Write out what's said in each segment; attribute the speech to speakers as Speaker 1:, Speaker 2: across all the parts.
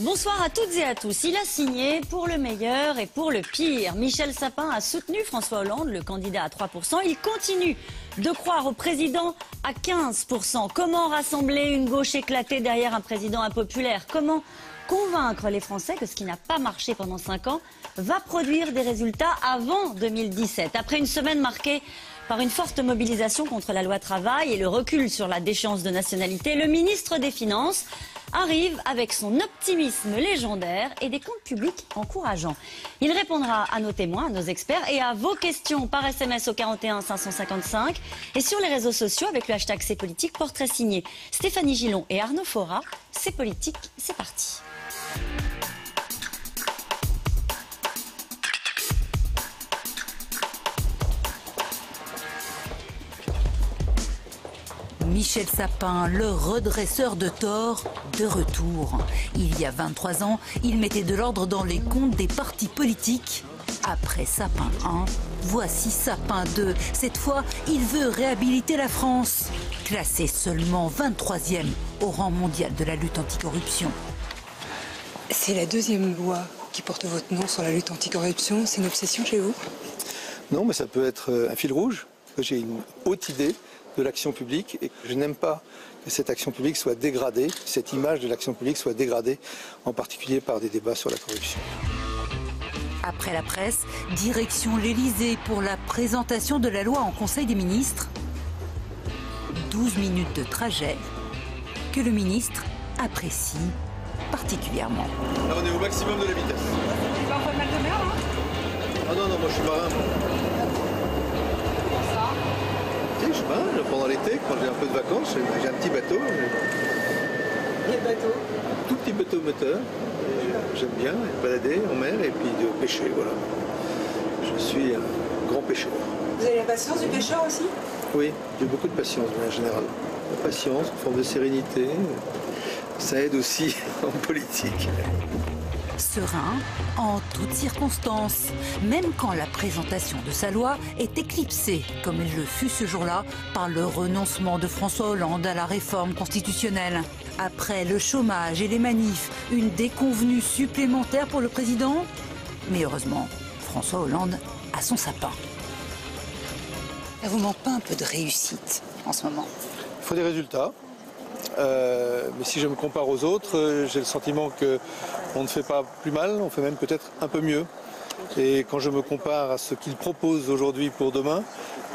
Speaker 1: Bonsoir à toutes et à tous. Il a signé pour le meilleur et pour le pire. Michel Sapin a soutenu François Hollande, le candidat à 3%. Il continue de croire au président à 15%. Comment rassembler une gauche éclatée derrière un président impopulaire? Comment convaincre les Français que ce qui n'a pas marché pendant 5 ans va produire des résultats avant 2017? Après une semaine marquée par une forte mobilisation contre la loi travail et le recul sur la déchéance de nationalité, le ministre des Finances arrive avec son optimisme légendaire et des comptes publics encourageants. Il répondra à nos témoins, à nos experts et à vos questions par SMS au 41 555 et sur les réseaux sociaux avec le hashtag C'est Politique, portrait signé Stéphanie Gillon et Arnaud Fora. C'est politique, c'est parti.
Speaker 2: Michel Sapin, le redresseur de tort, de retour. Il y a 23 ans, il mettait de l'ordre dans les comptes des partis politiques. Après Sapin 1, voici Sapin 2. Cette fois, il veut réhabiliter la France. Classé seulement 23e au rang mondial de la lutte anticorruption.
Speaker 3: C'est la deuxième loi qui porte votre nom sur la lutte anticorruption. C'est une obsession chez vous?
Speaker 4: Non, mais ça peut être un fil rouge. J'ai une haute idée de l'action publique et je n'aime pas que cette action publique soit dégradée, cette image de l'action publique soit dégradée, en particulier par des débats sur la corruption.
Speaker 2: Après la presse, direction l'Élysée pour la présentation de la loi en Conseil des ministres. 12 minutes de trajet que le ministre apprécie particulièrement.
Speaker 4: Là, on est au maximum de la vitesse.
Speaker 3: C'est pas un peu mal de mer, hein?
Speaker 4: Ah non, moi je suis marin. Je sais pas, pendant l'été, quand j'ai un peu de vacances, j'ai un petit bateau.
Speaker 3: Quel bateau?
Speaker 4: Un tout petit bateau moteur. J'aime bien balader en mer et puis de pêcher, voilà. Je suis un grand pêcheur.
Speaker 3: Vous avez la patience du pêcheur aussi?
Speaker 4: Oui, j'ai beaucoup de patience en général. La patience, une forme de sérénité, ça aide aussi en politique.
Speaker 2: Serein en toutes circonstances, même quand la présentation de sa loi est éclipsée, comme elle le fut ce jour-là, par le renoncement de François Hollande à la réforme constitutionnelle. Après le chômage et les manifs, une déconvenue supplémentaire pour le président. Mais heureusement, François Hollande a son sapin.
Speaker 3: Ça vous manque pas un peu de réussite en ce moment?
Speaker 4: Il faut des résultats. Mais si je me compare aux autres, j'ai le sentiment qu'on ne fait pas plus mal, on fait même peut-être un peu mieux. Et quand je me compare à ce qu'ils proposent aujourd'hui pour demain,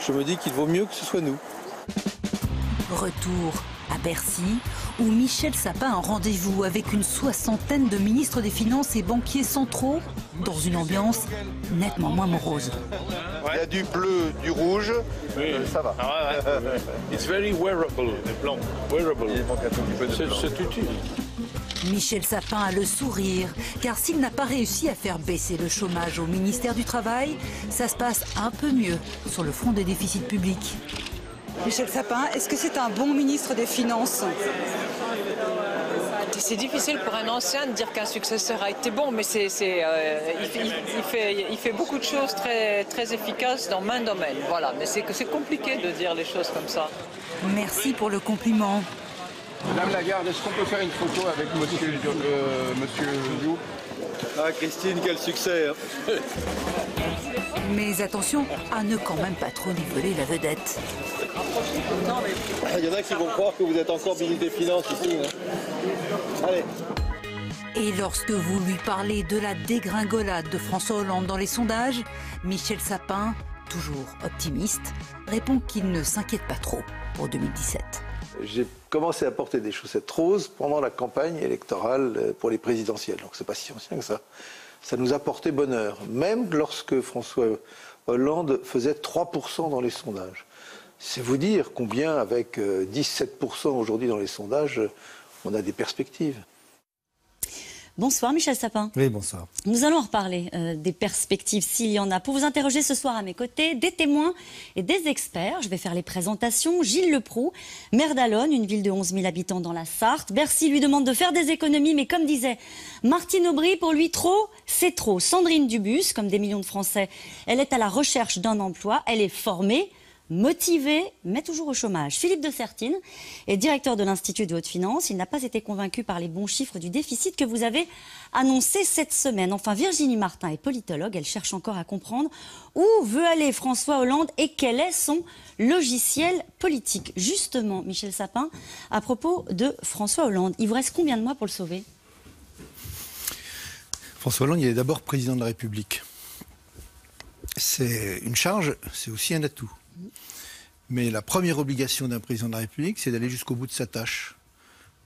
Speaker 4: je me dis qu'il vaut mieux que ce soit nous.
Speaker 2: Retour à Bercy, où Michel Sapin a un rendez-vous avec une soixantaine de ministres des Finances et banquiers centraux, dans une ambiance nettement moins morose.
Speaker 5: Il y a du bleu, du rouge,
Speaker 6: oui.
Speaker 5: Ça va.
Speaker 6: Ah ouais. It's very wearable, les blancs. Wearable.
Speaker 5: Il manque un tout petit peu de blanc.
Speaker 6: C'est utile.
Speaker 2: Michel Sapin a le sourire, car s'il n'a pas réussi à faire baisser le chômage au ministère du Travail, ça se passe un peu mieux sur le front des déficits publics.
Speaker 3: Michel Sapin, est-ce que c'est un bon ministre des Finances?
Speaker 7: C'est difficile pour un ancien de dire qu'un successeur a été bon, mais il fait beaucoup de choses très, très efficaces dans main domaine. Voilà, mais c'est compliqué de dire les choses comme ça.
Speaker 2: Merci pour le compliment.
Speaker 5: Madame Lagarde, est-ce qu'on peut faire une photo avec monsieur Diouf?
Speaker 4: Ah Christine, quel succès, hein.
Speaker 2: Mais attention à ne quand même pas trop niveler la vedette.
Speaker 4: Il y en a qui vont croire que vous êtes encore ministre des Finances ici. Hein. Allez.
Speaker 2: Et lorsque vous lui parlez de la dégringolade de François Hollande dans les sondages, Michel Sapin, toujours optimiste, répond qu'il ne s'inquiète pas trop pour 2017.
Speaker 4: J'ai commencé à porter des chaussettes roses pendant la campagne électorale pour les présidentielles. Donc c'est pas si ancien que ça. Ça nous a porté bonheur, même lorsque François Hollande faisait 3% dans les sondages. C'est vous dire combien, avec 17% aujourd'hui dans les sondages, on a des perspectives.
Speaker 1: Bonsoir Michel Sapin.
Speaker 8: Oui, bonsoir.
Speaker 1: Nous allons en reparler des perspectives s'il y en a. Pour vous interroger ce soir à mes côtés, des témoins et des experts. Je vais faire les présentations. Gilles Leproux, maire d'Allonnes, une ville de 11 000 habitants dans la Sarthe. Bercy lui demande de faire des économies, mais comme disait Martine Aubry, pour lui trop, c'est trop. Sandrine Dubus, comme des millions de Français, elle est à la recherche d'un emploi. Elle est formée, motivé, mais toujours au chômage. Philippe de Sertine est directeur de l'Institut de haute finance. Il n'a pas été convaincu par les bons chiffres du déficit que vous avez annoncé cette semaine. Enfin, Virginie Martin est politologue. Elle cherche encore à comprendre où veut aller François Hollande et quel est son logiciel politique. Justement, Michel Sapin, à propos de François Hollande, il vous reste combien de mois pour le sauver ?
Speaker 8: François Hollande, il est d'abord président de la République. C'est une charge, c'est aussi un atout. Mais la première obligation d'un président de la République, c'est d'aller jusqu'au bout de sa tâche.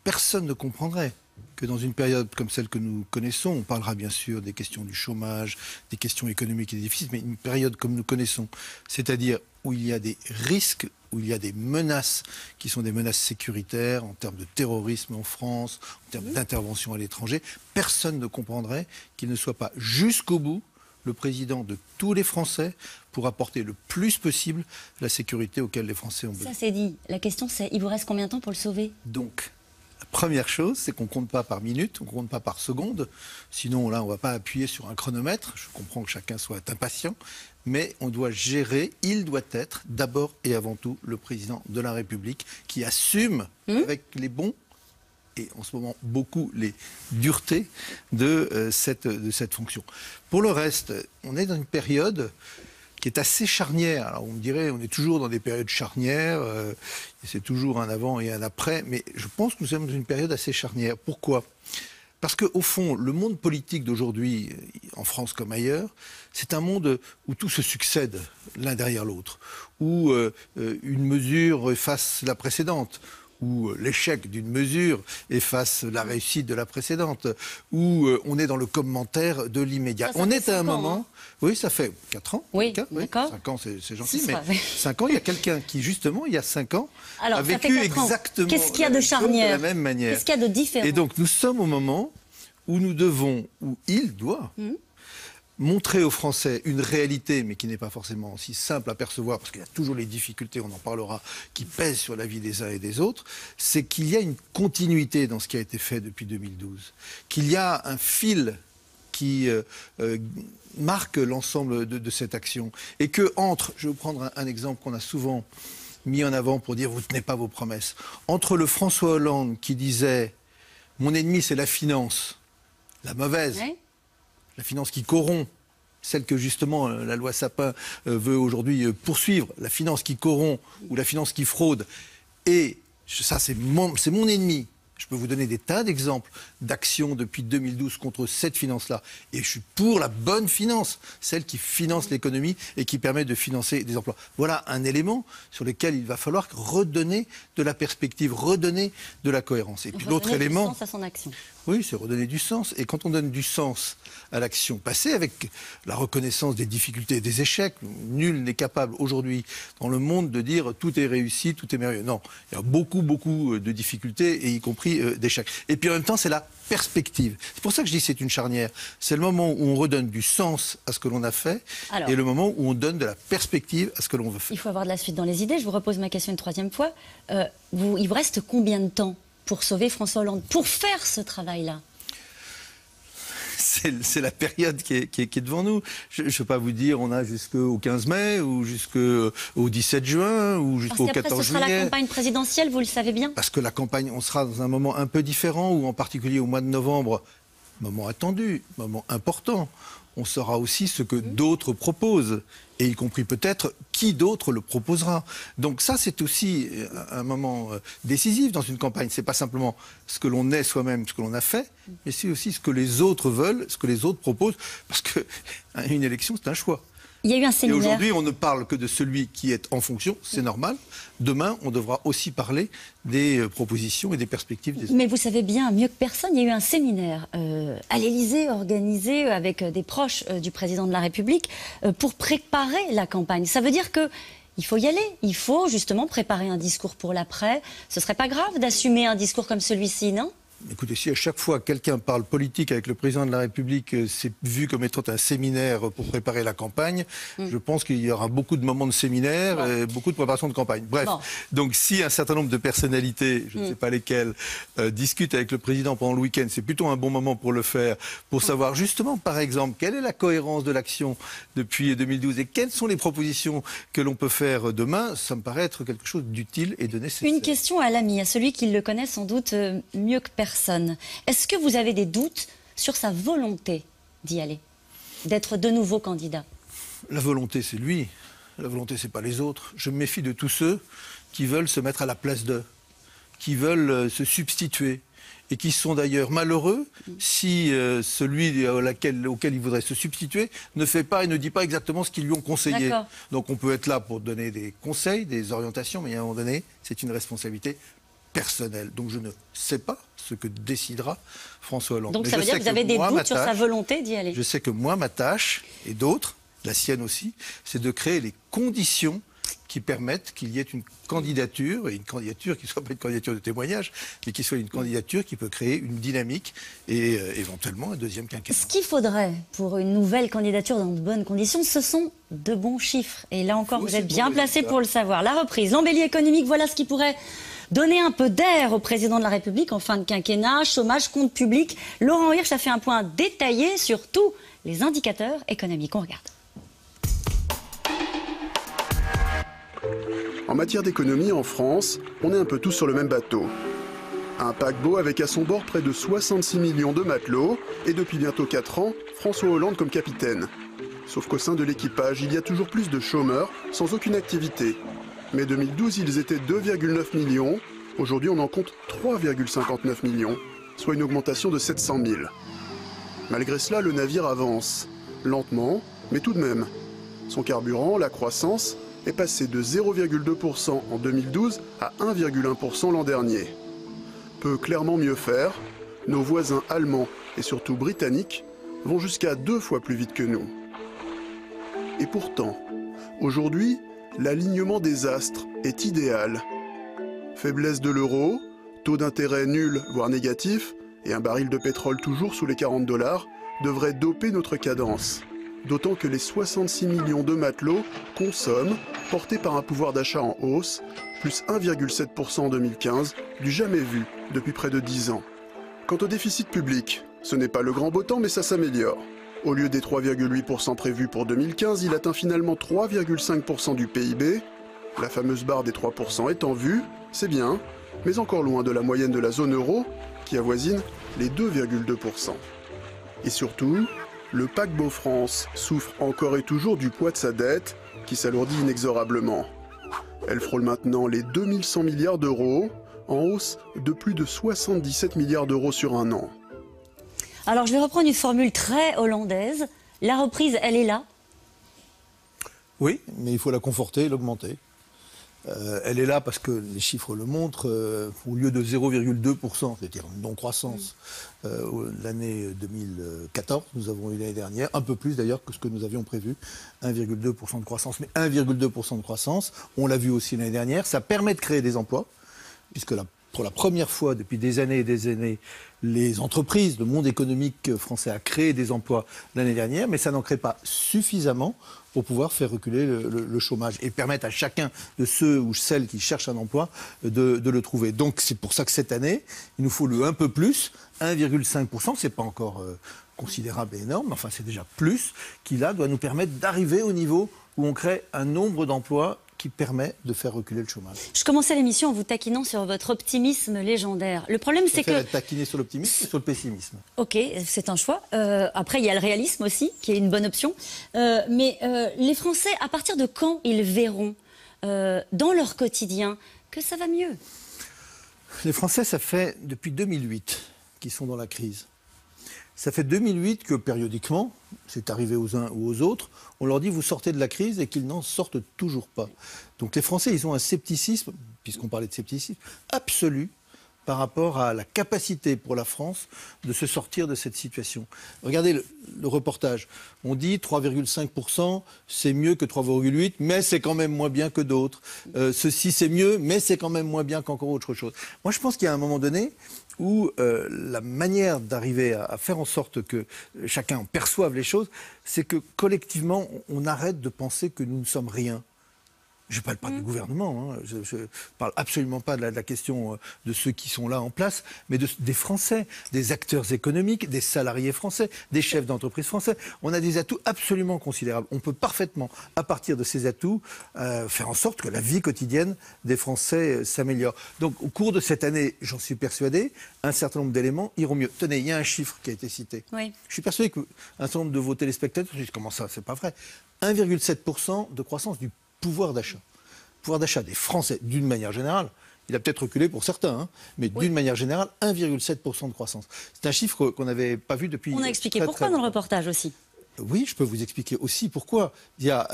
Speaker 8: Personne ne comprendrait que dans une période comme celle que nous connaissons, on parlera bien sûr des questions du chômage, des questions économiques et des déficits, mais une période comme nous connaissons, c'est-à-dire où il y a des risques, où il y a des menaces qui sont des menaces sécuritaires en termes de terrorisme en France, en termes d'intervention à l'étranger, personne ne comprendrait qu'il ne soit pas jusqu'au bout le président de tous les Français pour apporter le plus possible la sécurité auquel les Français ont besoin.
Speaker 1: Ça c'est dit. La question c'est, il vous reste combien de temps pour le sauver ?
Speaker 8: Donc, la première chose, c'est qu'on ne compte pas par minute, on ne compte pas par seconde. Sinon, là, on ne va pas appuyer sur un chronomètre. Je comprends que chacun soit impatient. Mais on doit gérer, il doit être d'abord et avant tout le président de la République qui assume avec les bons et en ce moment beaucoup les duretés de cette fonction. Pour le reste, on est dans une période qui est assez charnière. Alors on me dirait, on est toujours dans des périodes charnières, et c'est toujours un avant et un après, mais je pense que nous sommes dans une période assez charnière. Pourquoi ? Parce qu'au fond, le monde politique d'aujourd'hui, en France comme ailleurs, c'est un monde où tout se succède l'un derrière l'autre, où une mesure efface la précédente, où l'échec d'une mesure efface la réussite de la précédente, où on est dans le commentaire de l'immédiat. On est à un moment... Oui, ça fait 4 ans.
Speaker 1: Oui, d'accord.
Speaker 8: 5 ans, c'est gentil, mais 5 ans, il y a quelqu'un qui, justement, il y a 5 ans, a vécu
Speaker 1: ça fait 4 ans.
Speaker 8: exactement
Speaker 1: Qu'est-ce qu'il y a de charnière
Speaker 8: de la même manière.
Speaker 1: Qu'est-ce qu'il y a de différent ?
Speaker 8: Et donc, nous sommes au moment où nous devons, où il doit... montrer aux Français une réalité, mais qui n'est pas forcément si simple à percevoir, parce qu'il y a toujours les difficultés, on en parlera, qui pèsent sur la vie des uns et des autres, c'est qu'il y a une continuité dans ce qui a été fait depuis 2012, qu'il y a un fil qui marque l'ensemble de cette action, et que entre, je vais vous prendre un exemple qu'on a souvent mis en avant pour dire « vous ne tenez pas vos promesses », entre le François Hollande qui disait « mon ennemi c'est la finance, la mauvaise », la finance qui corrompt, celle que justement la loi Sapin veut aujourd'hui poursuivre, la finance qui corrompt ou la finance qui fraude. Et ça, c'est mon ennemi. Je peux vous donner des tas d'exemples d'actions depuis 2012 contre cette finance-là. Et je suis pour la bonne finance, celle qui finance l'économie et qui permet de financer des emplois. Voilà un élément sur lequel il va falloir redonner de la perspective, redonner de la cohérence. Et puis l'autre élément...
Speaker 1: Redonner du sens à son action.
Speaker 8: Oui, c'est redonner du sens. Et quand on donne du sens à l'action passée, avec la reconnaissance des difficultés et des échecs, nul n'est capable aujourd'hui dans le monde de dire tout est réussi, tout est merveilleux. Non, il y a beaucoup de difficultés, et y compris d'échecs. Et puis en même temps, c'est la perspective. C'est pour ça que je dis que c'est une charnière. C'est le moment où on redonne du sens à ce que l'on a fait, et le moment où on donne de la perspective à ce que l'on veut faire.
Speaker 1: Il faut avoir de la suite dans les idées. Je vous repose ma question une troisième fois. Il vous reste combien de temps pour sauver François Hollande, pour faire ce travail-là?
Speaker 8: C'est la période qui est devant nous. Je ne peux pas vous dire on a jusqu'au 15 mai ou jusqu'au 17 juin ou jusqu'au 14 juillet.
Speaker 1: Parce qu'après ce sera la campagne présidentielle, vous le savez bien.
Speaker 8: Parce que la campagne, on sera dans un moment un peu différent, où en particulier au mois de novembre, moment attendu, moment important, on saura aussi ce que d'autres proposent, et y compris peut-être qui d'autre le proposera. Donc ça, c'est aussi un moment décisif dans une campagne. C'est pas simplement ce que l'on est soi-même, ce que l'on a fait, mais c'est aussi ce que les autres veulent, ce que les autres proposent, parce qu'une élection, c'est un choix.
Speaker 1: Il y a eu un séminaire.
Speaker 8: Et aujourd'hui, on ne parle que de celui qui est en fonction, c'est normal. Demain, on devra aussi parler des propositions et des perspectives des autres.
Speaker 1: Mais vous savez bien, mieux que personne, il y a eu un séminaire à l'Élysée organisé avec des proches du président de la République pour préparer la campagne. Ça veut dire qu'il faut y aller, il faut justement préparer un discours pour l'après. Ce serait pas grave d'assumer un discours comme celui-ci, non ?
Speaker 8: Écoutez, si à chaque fois quelqu'un parle politique avec le président de la République, c'est vu comme étant un séminaire pour préparer la campagne, je pense qu'il y aura beaucoup de moments de séminaire et beaucoup de préparation de campagne. Bref, donc si un certain nombre de personnalités, je ne sais pas lesquelles, discutent avec le président pendant le week-end, c'est plutôt un bon moment pour le faire, pour savoir justement, par exemple, quelle est la cohérence de l'action depuis 2012 et quelles sont les propositions que l'on peut faire demain. Ça me paraît être quelque chose d'utile et de nécessaire.
Speaker 1: Une question à l'ami, à celui qui le connaît sans doute mieux que personne. Est-ce que vous avez des doutes sur sa volonté d'y aller, d'être de nouveau candidat?
Speaker 8: La volonté, c'est lui. La volonté, c'est pas les autres. Je me méfie de tous ceux qui veulent se mettre à la place d'eux, qui veulent se substituer et qui sont d'ailleurs malheureux si celui auquel il voudrait se substituer ne fait pas et ne dit pas exactement ce qu'ils lui ont conseillé. Donc on peut être là pour donner des conseils, des orientations, mais à un moment donné, c'est une responsabilité personnelle. Donc je ne sais pas ce que décidera François Hollande.
Speaker 1: Donc ça veut dire que vous avez des doutes sur sa volonté d'y aller?
Speaker 8: Je sais que moi, ma tâche, et d'autres, la sienne aussi, c'est de créer les conditions qui permettent qu'il y ait une candidature, et une candidature qui ne soit pas une candidature de témoignage, mais qui soit une candidature qui peut créer une dynamique et éventuellement un deuxième quinquennat.
Speaker 1: Ce qu'il faudrait pour une nouvelle candidature dans de bonnes conditions, ce sont de bons chiffres. Et là encore, vous êtes bien placé pour le savoir. La reprise, l'embellie économique, voilà ce qui pourrait donner un peu d'air au président de la République en fin de quinquennat, chômage, compte public. Laurent Hirsch a fait un point détaillé sur tous les indicateurs économiques. On regarde.
Speaker 9: En matière d'économie, en France, on est un peu tous sur le même bateau. Un paquebot avec à son bord près de 66 millions de matelots et depuis bientôt 4 ans, François Hollande comme capitaine. Sauf qu'au sein de l'équipage, il y a toujours plus de chômeurs sans aucune activité. Mais 2012, ils étaient 2,9 millions. Aujourd'hui, on en compte 3,59 millions, soit une augmentation de 700 000. Malgré cela, le navire avance. Lentement, mais tout de même. Son carburant, la croissance, est passé de 0,2% en 2012 à 1,1% l'an dernier. Peut clairement mieux faire. Nos voisins allemands et surtout britanniques vont jusqu'à 2 fois plus vite que nous. Et pourtant, aujourd'hui, l'alignement des astres est idéal. Faiblesse de l'euro, taux d'intérêt nul, voire négatif, et un baril de pétrole toujours sous les $40 devraient doper notre cadence. D'autant que les 66 millions de matelots consomment, portés par un pouvoir d'achat en hausse, plus 1,7% en 2015, du jamais vu depuis près de 10 ans. Quant au déficit public, ce n'est pas le grand beau temps, mais ça s'améliore. Au lieu des 3,8% prévus pour 2015, il atteint finalement 3,5% du PIB. La fameuse barre des 3% est en vue, c'est bien, mais encore loin de la moyenne de la zone euro, qui avoisine les 2,2%. Et surtout, le paquebot France souffre encore et toujours du poids de sa dette, qui s'alourdit inexorablement. Elle frôle maintenant les 2100 milliards d'euros, en hausse de plus de 77 milliards d'euros sur un an.
Speaker 1: Alors je vais reprendre une formule très hollandaise. La reprise, elle est là?
Speaker 8: Oui, mais il faut la conforter et l'augmenter. Elle est là parce que les chiffres le montrent. Au lieu de 0,2%, c'est-à-dire une non-croissance, l'année 2014, nous avons eu l'année dernière, un peu plus d'ailleurs que ce que nous avions prévu, 1,2% de croissance. Mais 1,2% de croissance, on l'a vu aussi l'année dernière, ça permet de créer des emplois, puisque pour la première fois depuis des années et des années, les entreprises, le monde économique français a créé des emplois l'année dernière, mais ça n'en crée pas suffisamment pour pouvoir faire reculer le chômage et permettre à chacun de ceux ou celles qui cherchent un emploi de le trouver. Donc c'est pour ça que cette année, il nous faut le un peu plus, 1,5%, c'est pas encore considérable et énorme, mais enfin c'est déjà plus, qui là doit nous permettre d'arriver au niveau où on crée un nombre d'emplois qui permet de faire reculer le chômage.
Speaker 1: Je commençais l'émission en vous taquinant sur votre optimisme légendaire. Le problème, c'est que...
Speaker 8: taquiner sur l'optimisme et sur le pessimisme.
Speaker 1: Ok, c'est un choix. Après, il y a le réalisme aussi, qui est une bonne option. Mais les Français, à partir de quand ils verront dans leur quotidien que ça va mieux?
Speaker 8: Les Français, ça fait depuis 2008 qu'ils sont dans la crise. Ça fait 2008 que périodiquement, c'est arrivé aux uns ou aux autres, on leur dit vous sortez de la crise et qu'ils n'en sortent toujours pas. Donc les Français, ils ont un scepticisme, puisqu'on parlait de scepticisme, absolu par rapport à la capacité pour la France de se sortir de cette situation. Regardez le reportage. On dit 3,5%, c'est mieux que 3,8%, mais c'est quand même moins bien que d'autres. Ceci, c'est mieux, mais c'est quand même moins bien qu'encore autre chose. Moi, je pense qu'il y a un moment donné où la manière d'arriver à faire en sorte que chacun perçoive les choses, c'est que collectivement, on arrête de penser que nous ne sommes rien. Je ne parle pas du gouvernement, hein. Je ne parle absolument pas de la question de ceux qui sont là en place, mais des Français, des acteurs économiques, des salariés français, des chefs d'entreprise français. On a des atouts absolument considérables. On peut parfaitement, à partir de ces atouts, faire en sorte que la vie quotidienne des Français s'améliore. Donc au cours de cette année, j'en suis persuadé, un certain nombre d'éléments iront mieux. Tenez, il y a un chiffre qui a été cité. Oui. Je suis persuadé qu'un certain nombre de vos téléspectateurs disent « Comment ça, c'est pas vrai ?» 1,7% de croissance du pouvoir d'achat. Le pouvoir d'achat des Français, d'une manière générale, il a peut-être reculé pour certains, hein, mais d'une manière générale, 1,7% de croissance. C'est un chiffre qu'on n'avait pas vu depuis...
Speaker 1: On a expliqué pourquoi dans le reportage aussi.
Speaker 8: Oui, je peux vous expliquer aussi pourquoi. Il y a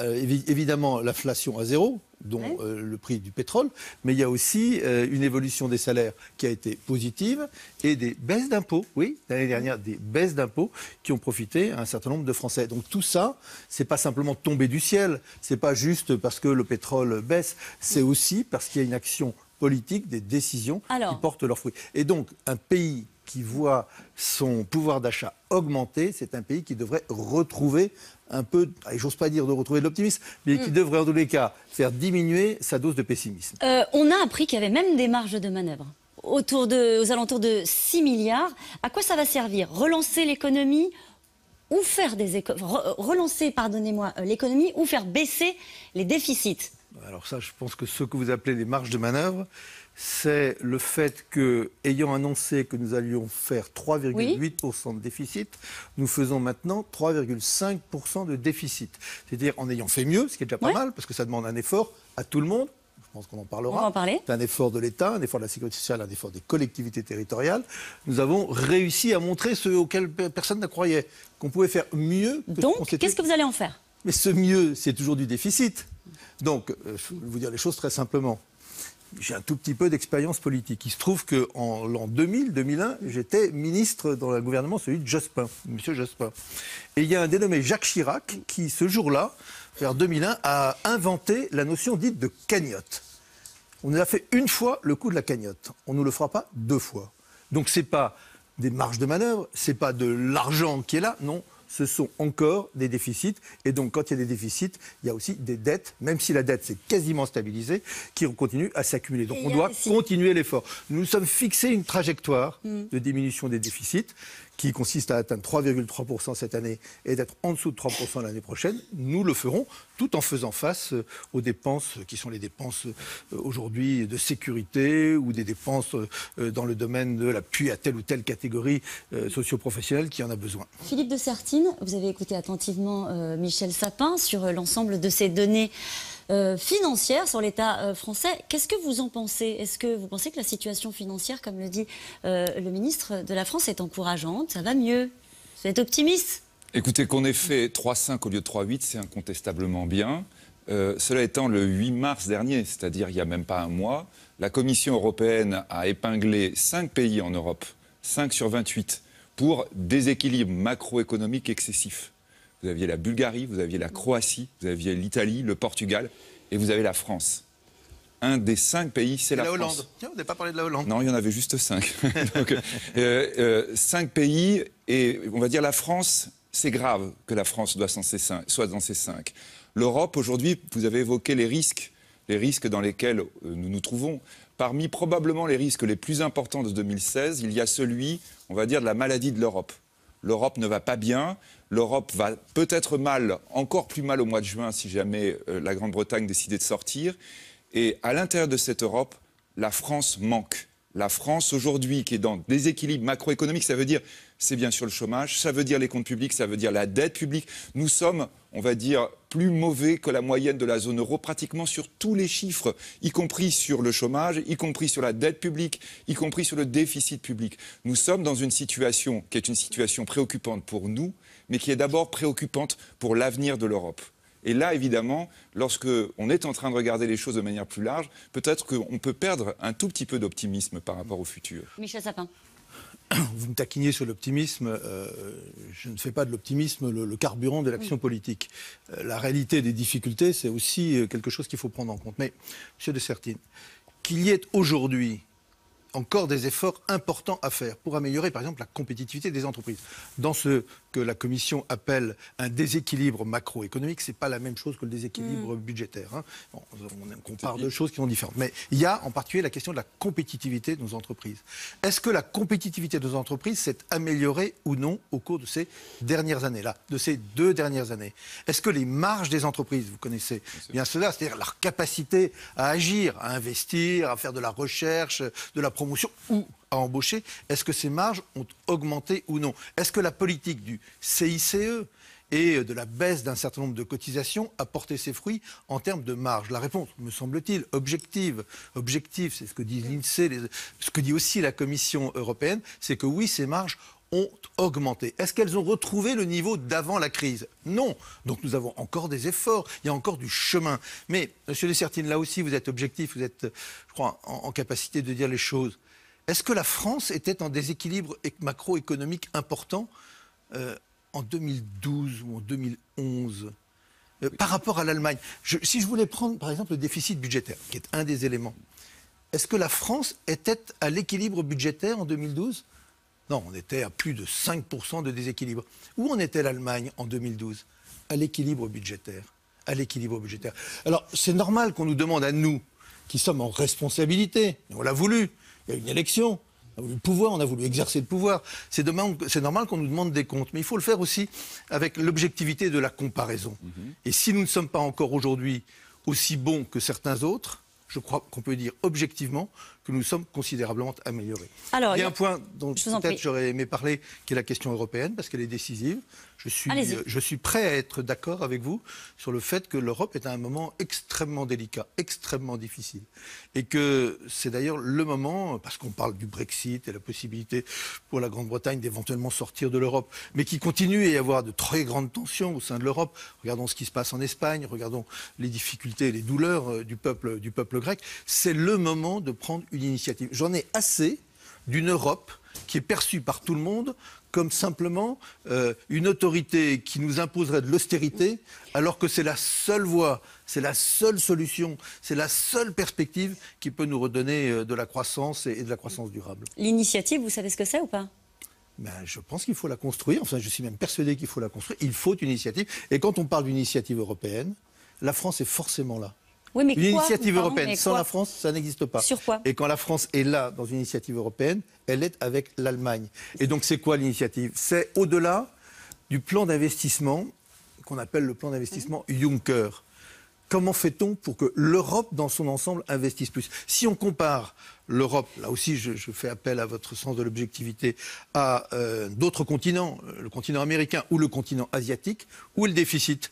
Speaker 8: évidemment l'inflation à zéro, dont le prix du pétrole, mais il y a aussi une évolution des salaires qui a été positive et des baisses d'impôts, oui, l'année dernière, des baisses d'impôts qui ont profité à un certain nombre de Français. Donc tout ça, c'est pas simplement tombé du ciel, c'est pas juste parce que le pétrole baisse, c'est aussi parce qu'il y a une action politique, des décisions qui portent leurs fruits. Et donc, un pays qui voit son pouvoir d'achat augmenter, c'est un pays qui devrait retrouver un peu, j'ose pas dire de retrouver de l'optimisme, mais qui devrait en tous les cas faire diminuer sa dose de pessimisme.
Speaker 1: On a appris qu'il y avait même des marges de manœuvre aux alentours de 6 milliards. À quoi ça va servir? Relancer l'économie ou faire relancer, pardonnez-moi, l'économie ou faire baisser les déficits?
Speaker 8: Alors ça, je pense que ce que vous appelez les marges de manœuvre, c'est le fait que, ayant annoncé que nous allions faire 3,8% de déficit, nous faisons maintenant 3,5% de déficit. C'est-à-dire en ayant fait mieux, ce qui est déjà pas mal, parce que ça demande un effort à tout le monde. Je pense qu'on en parlera.
Speaker 1: On va en parler.
Speaker 8: C'est un effort de l'État, un effort de la sécurité sociale, un effort des collectivités territoriales. Nous avons réussi à montrer ce auquel personne ne croyait, qu'on pouvait faire mieux.
Speaker 1: Donc, qu'est-ce que vous allez en faire?
Speaker 8: Mais ce mieux, c'est toujours du déficit. Donc, je vais vous dire les choses très simplement. J'ai un tout petit peu d'expérience politique. Il se trouve qu'en l'an 2000-2001, j'étais ministre dans le gouvernement, celui de Jospin, M. Jospin. Et il y a un dénommé Jacques Chirac qui, ce jour-là, vers 2001, a inventé la notion dite de cagnotte. On nous a fait une fois le coup de la cagnotte. On ne nous le fera pas deux fois. Donc ce n'est pas des marges de manœuvre, ce n'est pas de l'argent qui est là, non. Ce sont encore des déficits. Et donc, quand il y a des déficits, il y a aussi des dettes, même si la dette s'est quasiment stabilisée, qui continue à s'accumuler. Donc, on doit continuer l'effort. Nous nous sommes fixés une trajectoire de diminution des déficits qui consiste à atteindre 3,3% cette année et d'être en dessous de 3% l'année prochaine. Nous le ferons tout en faisant face aux dépenses qui sont les dépenses aujourd'hui de sécurité ou des dépenses dans le domaine de l'appui à telle ou telle catégorie socio-professionnelle qui en a besoin.
Speaker 1: Philippe de Sertine, vous avez écouté attentivement Michel Sapin sur l'ensemble de ces données financière sur l'État français. Qu'est-ce que vous en pensez? Est-ce que vous pensez que la situation financière, comme le dit le ministre de la France, est encourageante? Ça va mieux? Vous êtes optimiste?
Speaker 10: Écoutez, qu'on ait fait 3,5 au lieu de 3,8, c'est incontestablement bien. Cela étant, le 8 mars dernier, c'est-à-dire il n'y a même pas un mois, la Commission européenne a épinglé 5 pays en Europe, 5 sur 28, pour déséquilibre macroéconomique excessif. Vous aviez la Bulgarie, vous aviez la Croatie, vous aviez l'Italie, le Portugal, et vous avez la France. Un des 5 pays, c'est la France.
Speaker 8: Hollande. Tiens, vous n'avez pas parlé de la Hollande.
Speaker 10: Non, il y en avait juste 5. Donc, 5 pays, et on va dire la France, c'est grave que la France soit dans ces 5. L'Europe, aujourd'hui, vous avez évoqué les risques dans lesquels nous nous trouvons. Parmi probablement les risques les plus importants de 2016, il y a celui, on va dire, de la maladie de l'Europe. L'Europe ne va pas bien, l'Europe va peut-être mal, encore plus mal au mois de juin si jamais la Grande-Bretagne décidait de sortir. Et à l'intérieur de cette Europe, la France manque. La France aujourd'hui qui est dans des équilibres macroéconomiques, ça veut dire, c'est bien sûr le chômage, ça veut dire les comptes publics, ça veut dire la dette publique. Nous sommes, on va dire, plus mauvais que la moyenne de la zone euro, pratiquement sur tous les chiffres, y compris sur le chômage, y compris sur la dette publique, y compris sur le déficit public. Nous sommes dans une situation qui est une situation préoccupante pour nous, mais qui est d'abord préoccupante pour l'avenir de l'Europe. Et là, évidemment, lorsque on est en train de regarder les choses de manière plus large, peut-être qu'on peut perdre un tout petit peu d'optimisme par rapport au futur.
Speaker 1: Michel Sapin.
Speaker 8: Vous me taquinez sur l'optimisme. Je ne fais pas de l'optimisme le carburant de l'action politique. La réalité des difficultés, c'est aussi quelque chose qu'il faut prendre en compte. Mais, M. de Sertine, qu'il y ait aujourd'hui encore des efforts importants à faire pour améliorer, par exemple, la compétitivité des entreprises. Dans ce que la Commission appelle un déséquilibre macroéconomique, ce n'est pas la même chose que le déséquilibre budgétaire. Hein. Bon, on compare deux choses qui sont différentes. Mais il y a en particulier la question de la compétitivité de nos entreprises. Est-ce que la compétitivité de nos entreprises s'est améliorée ou non au cours de ces dernières années-là, de ces 2 dernières années? Est-ce que les marges des entreprises, vous connaissez bien cela, c'est-à-dire leur capacité à agir, à investir, à faire de la recherche, de la promotion ou à embaucher, est-ce que ces marges ont augmenté ou non? Est-ce que la politique du CICE et de la baisse d'un certain nombre de cotisations a porté ses fruits en termes de marge? La réponse, me semble-t-il, objective, c'est ce que dit l'INSEE, ce que dit aussi la Commission européenne, c'est que oui, ces marges ont augmenté. Est-ce qu'elles ont retrouvé le niveau d'avant la crise? Non. Donc nous avons encore des efforts, il y a encore du chemin. Mais, M. Dessertine, là aussi, vous êtes objectif, vous êtes, je crois, en capacité de dire les choses. Est-ce que la France était en déséquilibre macroéconomique important en 2012 ou en 2011 par rapport à l'Allemagne? Si je voulais prendre, par exemple, le déficit budgétaire, qui est un des éléments, est-ce que la France était à l'équilibre budgétaire en 2012? Non, on était à plus de 5% de déséquilibre. Où en était l'Allemagne en 2012? À l'équilibre budgétaire. À l'équilibre budgétaire. Alors, c'est normal qu'on nous demande à nous, qui sommes en responsabilité, on l'a voulu, il y a une élection, on a voulu le pouvoir, on a voulu exercer le pouvoir, c'est normal qu'on nous demande des comptes, mais il faut le faire aussi avec l'objectivité de la comparaison. Et si nous ne sommes pas encore aujourd'hui aussi bons que certains autres, je crois qu'on peut dire objectivement que nous sommes considérablement améliorés. Alors, il y a un point dont peut-être j'aurais aimé parler, qui est la question européenne, parce qu'elle est décisive. Je suis prêt à être d'accord avec vous sur le fait que l'Europe est à un moment extrêmement délicat, extrêmement difficile. Et que c'est d'ailleurs le moment, parce qu'on parle du Brexit et la possibilité pour la Grande-Bretagne d'éventuellement sortir de l'Europe, mais qu'il continue à y avoir de très grandes tensions au sein de l'Europe. Regardons ce qui se passe en Espagne, regardons les difficultés et les douleurs du peuple grec. C'est le moment de prendre une initiative. J'en ai assez d'une Europe qui est perçue par tout le monde comme simplement une autorité qui nous imposerait de l'austérité, alors que c'est la seule voie, c'est la seule solution, c'est la seule perspective qui peut nous redonner de la croissance et de la croissance durable.
Speaker 1: L'initiative, vous savez ce que c'est ou pas?
Speaker 8: Ben, je pense qu'il faut la construire, enfin je suis même persuadé qu'il faut la construire. Il faut une initiative, et quand on parle d'une initiative européenne, la France est forcément là.
Speaker 1: Oui, mais
Speaker 8: une initiative européenne sans la France, ça n'existe pas.
Speaker 1: Sur quoi?
Speaker 8: Et quand la France est là dans une initiative européenne, elle est avec l'Allemagne. Et donc c'est quoi l'initiative? C'est au-delà du plan d'investissement qu'on appelle le plan d'investissement Juncker. Comment fait-on pour que l'Europe dans son ensemble investisse plus? Si on compare l'Europe, là aussi je fais appel à votre sens de l'objectivité, à d'autres continents, le continent américain ou le continent asiatique, où est le déficit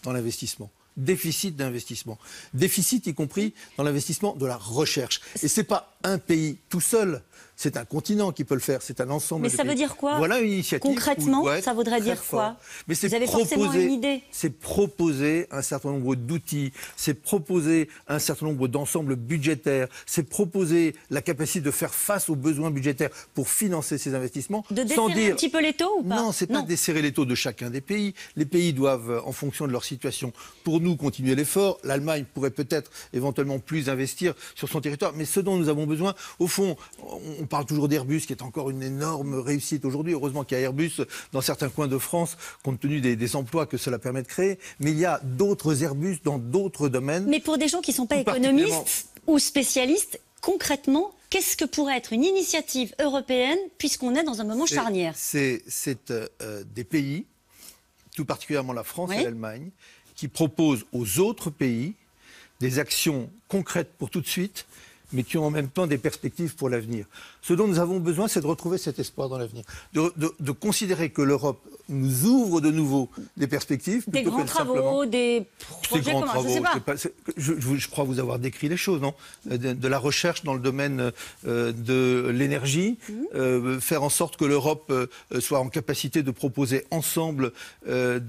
Speaker 8: dans l'investissement? Déficit d'investissement. Déficit y compris dans l'investissement de la recherche. Et ce n'est pas un pays tout seul, c'est un continent qui peut le faire, c'est un ensemble de pays.
Speaker 1: Mais ça veut dire quoi?
Speaker 8: Voilà une initiative.
Speaker 1: Concrètement, ça voudrait dire quoi?
Speaker 8: Mais
Speaker 1: vous avez forcément une idée.
Speaker 8: C'est proposer un certain nombre d'outils, c'est proposer un certain nombre d'ensembles budgétaires, c'est proposer la capacité de faire face aux besoins budgétaires pour financer ces investissements.
Speaker 1: De desserrer un petit peu les taux ou pas?
Speaker 8: Non, c'est pas desserrer les taux de chacun des pays. Les pays doivent, en fonction de leur situation, pour nous, continuer l'effort. L'Allemagne pourrait peut-être éventuellement plus investir sur son territoire. Mais ce dont nous avons besoin, au fond, on parle toujours d'Airbus, qui est encore une énorme réussite aujourd'hui. Heureusement qu'il y a Airbus dans certains coins de France, compte tenu des emplois que cela permet de créer. Mais il y a d'autres Airbus dans d'autres domaines.
Speaker 1: Mais pour des gens qui ne sont pas économistes ou spécialistes, concrètement, qu'est-ce que pourrait être une initiative européenne, puisqu'on est dans un moment charnière?
Speaker 8: C'est des pays, tout particulièrement la France et l'Allemagne, qui proposent aux autres pays des actions concrètes pour tout de suite, mais qui ont en même temps des perspectives pour l'avenir. Ce dont nous avons besoin, c'est de retrouver cet espoir dans l'avenir, de considérer que l'Europe nous ouvre de nouveau des perspectives.
Speaker 1: Des grands travaux, des projets communs, je sais pas.
Speaker 8: Je crois vous avoir décrit les choses, non ? De la recherche dans le domaine de l'énergie, faire en sorte que l'Europe soit en capacité de proposer ensemble à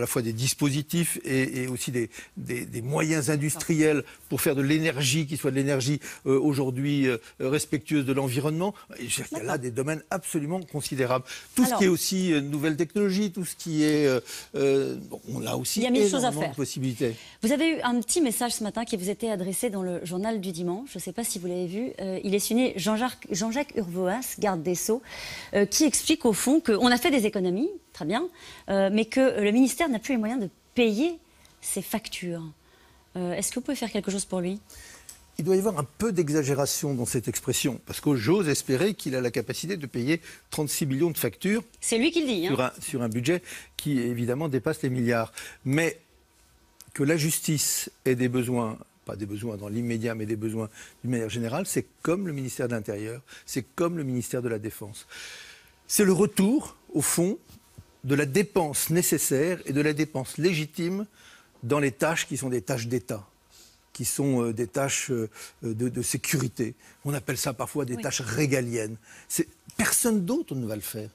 Speaker 8: la fois des dispositifs et aussi des moyens industriels pour faire de l'énergie qui soit de l'énergie aujourd'hui respectueuse de l'environnement. Il y a là des domaines absolument considérables. Tout ce qui est aussi nouvelles technologies, tout ce qui est... on a aussi énormément de possibilités.
Speaker 1: Vous avez eu un petit message ce matin qui vous était adressé dans le journal du dimanche. Je ne sais pas si vous l'avez vu. Il est signé Jean-Jacques Urvoas, garde des Sceaux, qui explique au fond qu'on a fait des économies, très bien, mais que le ministère n'a plus les moyens de payer ses factures. Est-ce que vous pouvez faire quelque chose pour lui ?
Speaker 8: Il doit y avoir un peu d'exagération dans cette expression, parce que j'ose espérer qu'il a la capacité de payer 36 millions de factures.
Speaker 1: C'est lui qui le dit.
Speaker 8: Sur un budget qui, évidemment, dépasse les milliards. Mais que la justice ait des besoins, pas des besoins dans l'immédiat, mais des besoins d'une manière générale, c'est comme le ministère de l'Intérieur, c'est comme le ministère de la Défense. C'est le retour, au fond, de la dépense nécessaire et de la dépense légitime dans les tâches qui sont des tâches d'État, qui sont des tâches de sécurité. On appelle ça parfois des tâches régaliennes. Personne d'autre ne va le faire.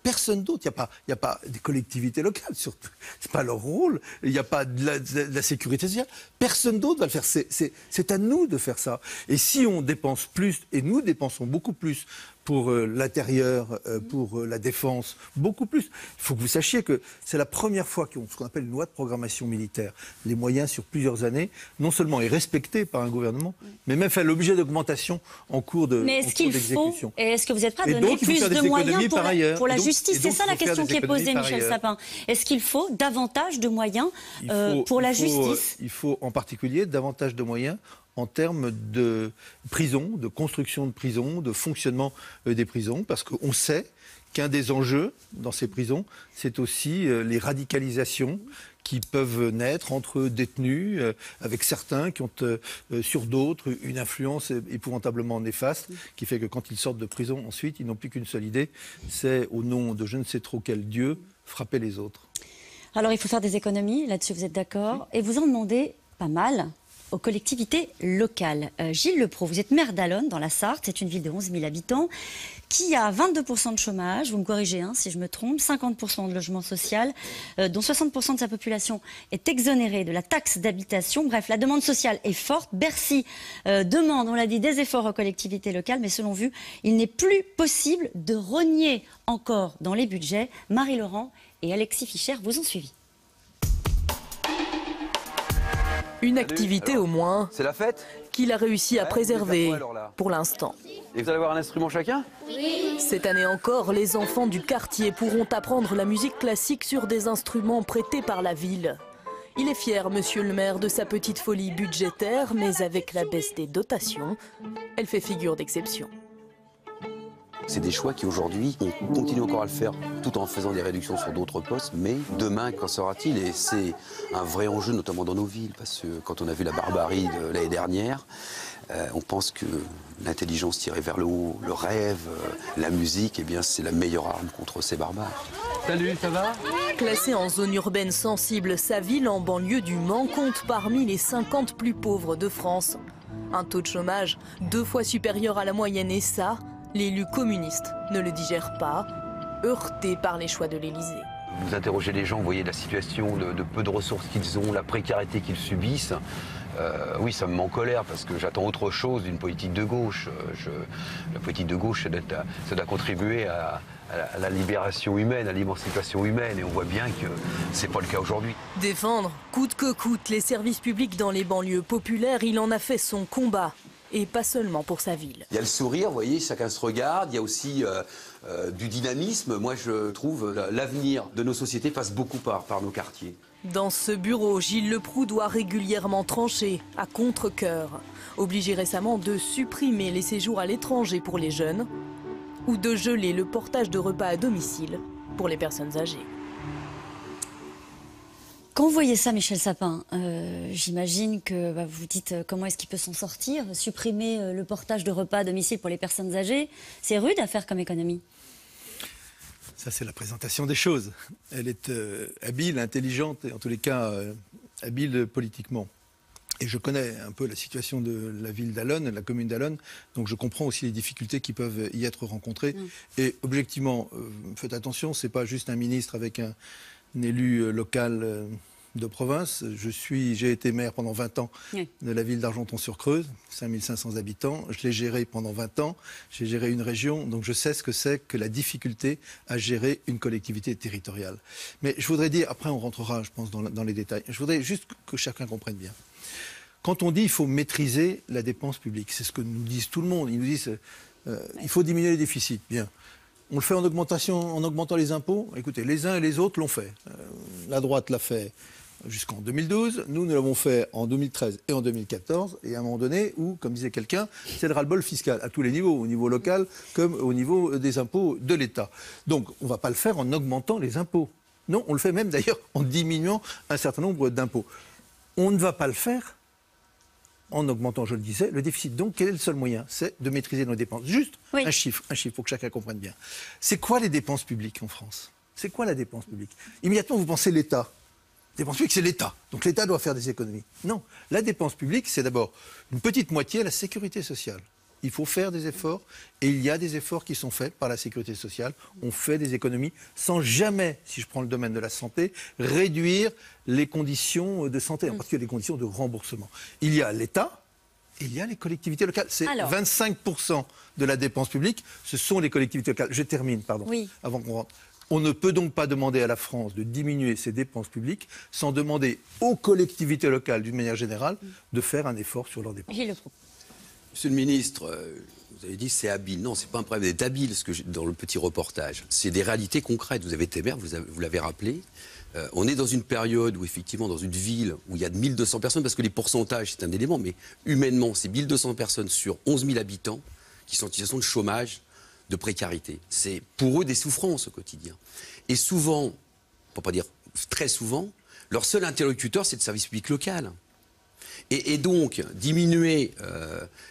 Speaker 8: Personne d'autre. Il n'y a pas des collectivités locales, surtout. Ce n'est pas leur rôle. Il n'y a pas de la sécurité sociale. Personne d'autre va le faire. C'est à nous de faire ça. Et si on dépense plus, et nous dépensons beaucoup plus pour l'intérieur, pour la défense, beaucoup plus. Il faut que vous sachiez que c'est la première fois ce qu'on appelle une loi de programmation militaire. Les moyens sur plusieurs années, non seulement est respecté par un gouvernement, mais même fait l'objet d'augmentation en cours d'exécution.
Speaker 1: Et est-ce que vous êtes prêt à donner plus de moyens pour la justice? C'est ça la question qui est posée, Michel Sapin. Est-ce qu'il faut davantage de moyens pour la justice?
Speaker 8: Il faut en particulier davantage de moyens en termes de prison, de construction de prisons, de fonctionnement des prisons, parce qu'on sait qu'un des enjeux dans ces prisons, c'est aussi les radicalisations qui peuvent naître entre détenus, avec certains qui ont sur d'autres une influence épouvantablement néfaste, qui fait que quand ils sortent de prison, ensuite, ils n'ont plus qu'une seule idée, c'est au nom de je ne sais trop quel Dieu, frapper les autres.
Speaker 1: Alors il faut faire des économies, là-dessus vous êtes d'accord, et vous en demandez pas mal aux collectivités locales. Gilles Lepro, vous êtes maire d'Allonnes, dans la Sarthe, c'est une ville de 11 000 habitants, qui a 22% de chômage, vous me corrigez si je me trompe, 50% de logement social, dont 60% de sa population est exonérée de la taxe d'habitation. Bref, la demande sociale est forte. Bercy demande, on l'a dit, des efforts aux collectivités locales, mais selon vous, il n'est plus possible de rogner encore dans les budgets. Marie-Laurent et Alexis Fischer vous ont suivi.
Speaker 11: Une activité au moins,
Speaker 12: c'est la fête
Speaker 11: qu'il a réussi à préserver pour l'instant.
Speaker 12: Et vous allez avoir un instrument chacun?
Speaker 11: Oui. Cette année encore, les enfants du quartier pourront apprendre la musique classique sur des instruments prêtés par la ville. Il est fier, monsieur le maire, de sa petite folie budgétaire, mais avec la baisse des dotations, elle fait figure d'exception.
Speaker 12: C'est des choix qui aujourd'hui, on continue encore à le faire tout en faisant des réductions sur d'autres postes, mais demain, qu'en sera-t-il? Et c'est un vrai enjeu, notamment dans nos villes, parce que quand on a vu la barbarie de l'année dernière, on pense que l'intelligence tirée vers le haut, le rêve, la musique, eh bien, c'est la meilleure arme contre ces barbares.
Speaker 11: Salut, ça va? Classée en zone urbaine sensible, sa ville en banlieue du Mans compte parmi les 50 plus pauvres de France. Un taux de chômage 2 fois supérieur à la moyenne, et ça, l'élu communiste ne le digère pas, heurté par les choix de l'Élysée.
Speaker 12: Vous interrogez les gens, vous voyez la situation de peu de ressources qu'ils ont, la précarité qu'ils subissent. Oui, ça me met en colère parce que j'attends autre chose d'une politique de gauche. La politique de gauche, ça doit contribuer à la libération humaine, à l'émancipation humaine, et on voit bien que c'est pas le cas aujourd'hui.
Speaker 11: Défendre, coûte que coûte, les services publics dans les banlieues populaires, il en a fait son combat. Et pas seulement pour sa ville.
Speaker 12: Il y a le sourire, vous voyez, chacun se regarde. Il y a aussi du dynamisme. Moi, je trouve l'avenir de nos sociétés passe beaucoup par nos quartiers.
Speaker 11: Dans ce bureau, Gilles Lepro doit régulièrement trancher, à contre-cœur. Obligé récemment de supprimer les séjours à l'étranger pour les jeunes ou de geler le portage de repas à domicile pour les personnes âgées.
Speaker 1: Quand vous voyez ça, Michel Sapin, j'imagine que vous dites comment est-ce qu'il peut s'en sortir. Supprimer le portage de repas à domicile pour les personnes âgées, c'est rude à faire comme économie.
Speaker 8: Ça, c'est la présentation des choses. Elle est habile, intelligente et en tous les cas habile politiquement. Et je connais un peu la situation de la ville d'Allonne, la commune d'Allonne, donc je comprends aussi les difficultés qui peuvent y être rencontrées. Et objectivement, faites attention, c'est pas juste un ministre avec un élu local de province. J'ai été maire pendant 20 ans de la ville d'Argenton-sur-Creuse, 5500 habitants. Je l'ai géré pendant 20 ans. J'ai géré une région, donc je sais ce que c'est que la difficulté à gérer une collectivité territoriale. Mais je voudrais dire, après on rentrera, je pense, dans les détails. Je voudrais juste que chacun comprenne bien. Quand on dit qu'il faut maîtriser la dépense publique, c'est ce que nous disent tout le monde. Ils nous disent il faut diminuer les déficits. Bien. On le fait en augmentant les impôts. Écoutez, les uns et les autres l'ont fait. La droite l'a fait jusqu'en 2012. Nous l'avons fait en 2013 et en 2014. Et à un moment donné, où, comme disait quelqu'un, c'est le ras-le-bol fiscal, à tous les niveaux, au niveau local comme au niveau des impôts de l'État. Donc, on ne va pas le faire en augmentant les impôts. Non, on le fait même d'ailleurs en diminuant un certain nombre d'impôts. On ne va pas le faire en augmentant, je le disais, le déficit. Donc, quel est le seul moyen? C'est de maîtriser nos dépenses. Juste un chiffre, pour que chacun comprenne bien. C'est quoi les dépenses publiques en France? C'est quoi la dépense publique? Immédiatement, vous pensez l'État. Dépense publique, c'est l'État. Donc l'État doit faire des économies. Non, la dépense publique, c'est d'abord une petite moitié à la sécurité sociale. Il faut faire des efforts, et il y a des efforts qui sont faits par la sécurité sociale. On fait des économies sans jamais, si je prends le domaine de la santé, réduire les conditions de santé, en particulier les conditions de remboursement. Il y a l'État et il y a les collectivités locales. C'est 25% de la dépense publique, ce sont les collectivités locales. Je termine, pardon, avant qu'on rentre. On ne peut donc pas demander à la France de diminuer ses dépenses publiques sans demander aux collectivités locales, d'une manière générale, de faire un effort sur leurs dépenses.
Speaker 12: Monsieur le ministre, vous avez dit c'est habile. Non, c'est pas un problème d'être habile, dans le petit reportage. C'est des réalités concrètes. Vous avez été maire, vous l'avez rappelé. On est dans une période où, effectivement, dans une ville où il y a 1200 personnes, parce que les pourcentages, c'est un élément, mais humainement, c'est 1200 personnes sur 11 000 habitants qui sont en situation de chômage, de précarité. C'est pour eux des souffrances au quotidien. Et souvent, pour pas dire très souvent, leur seul interlocuteur, c'est le service public local. Et donc, diminuer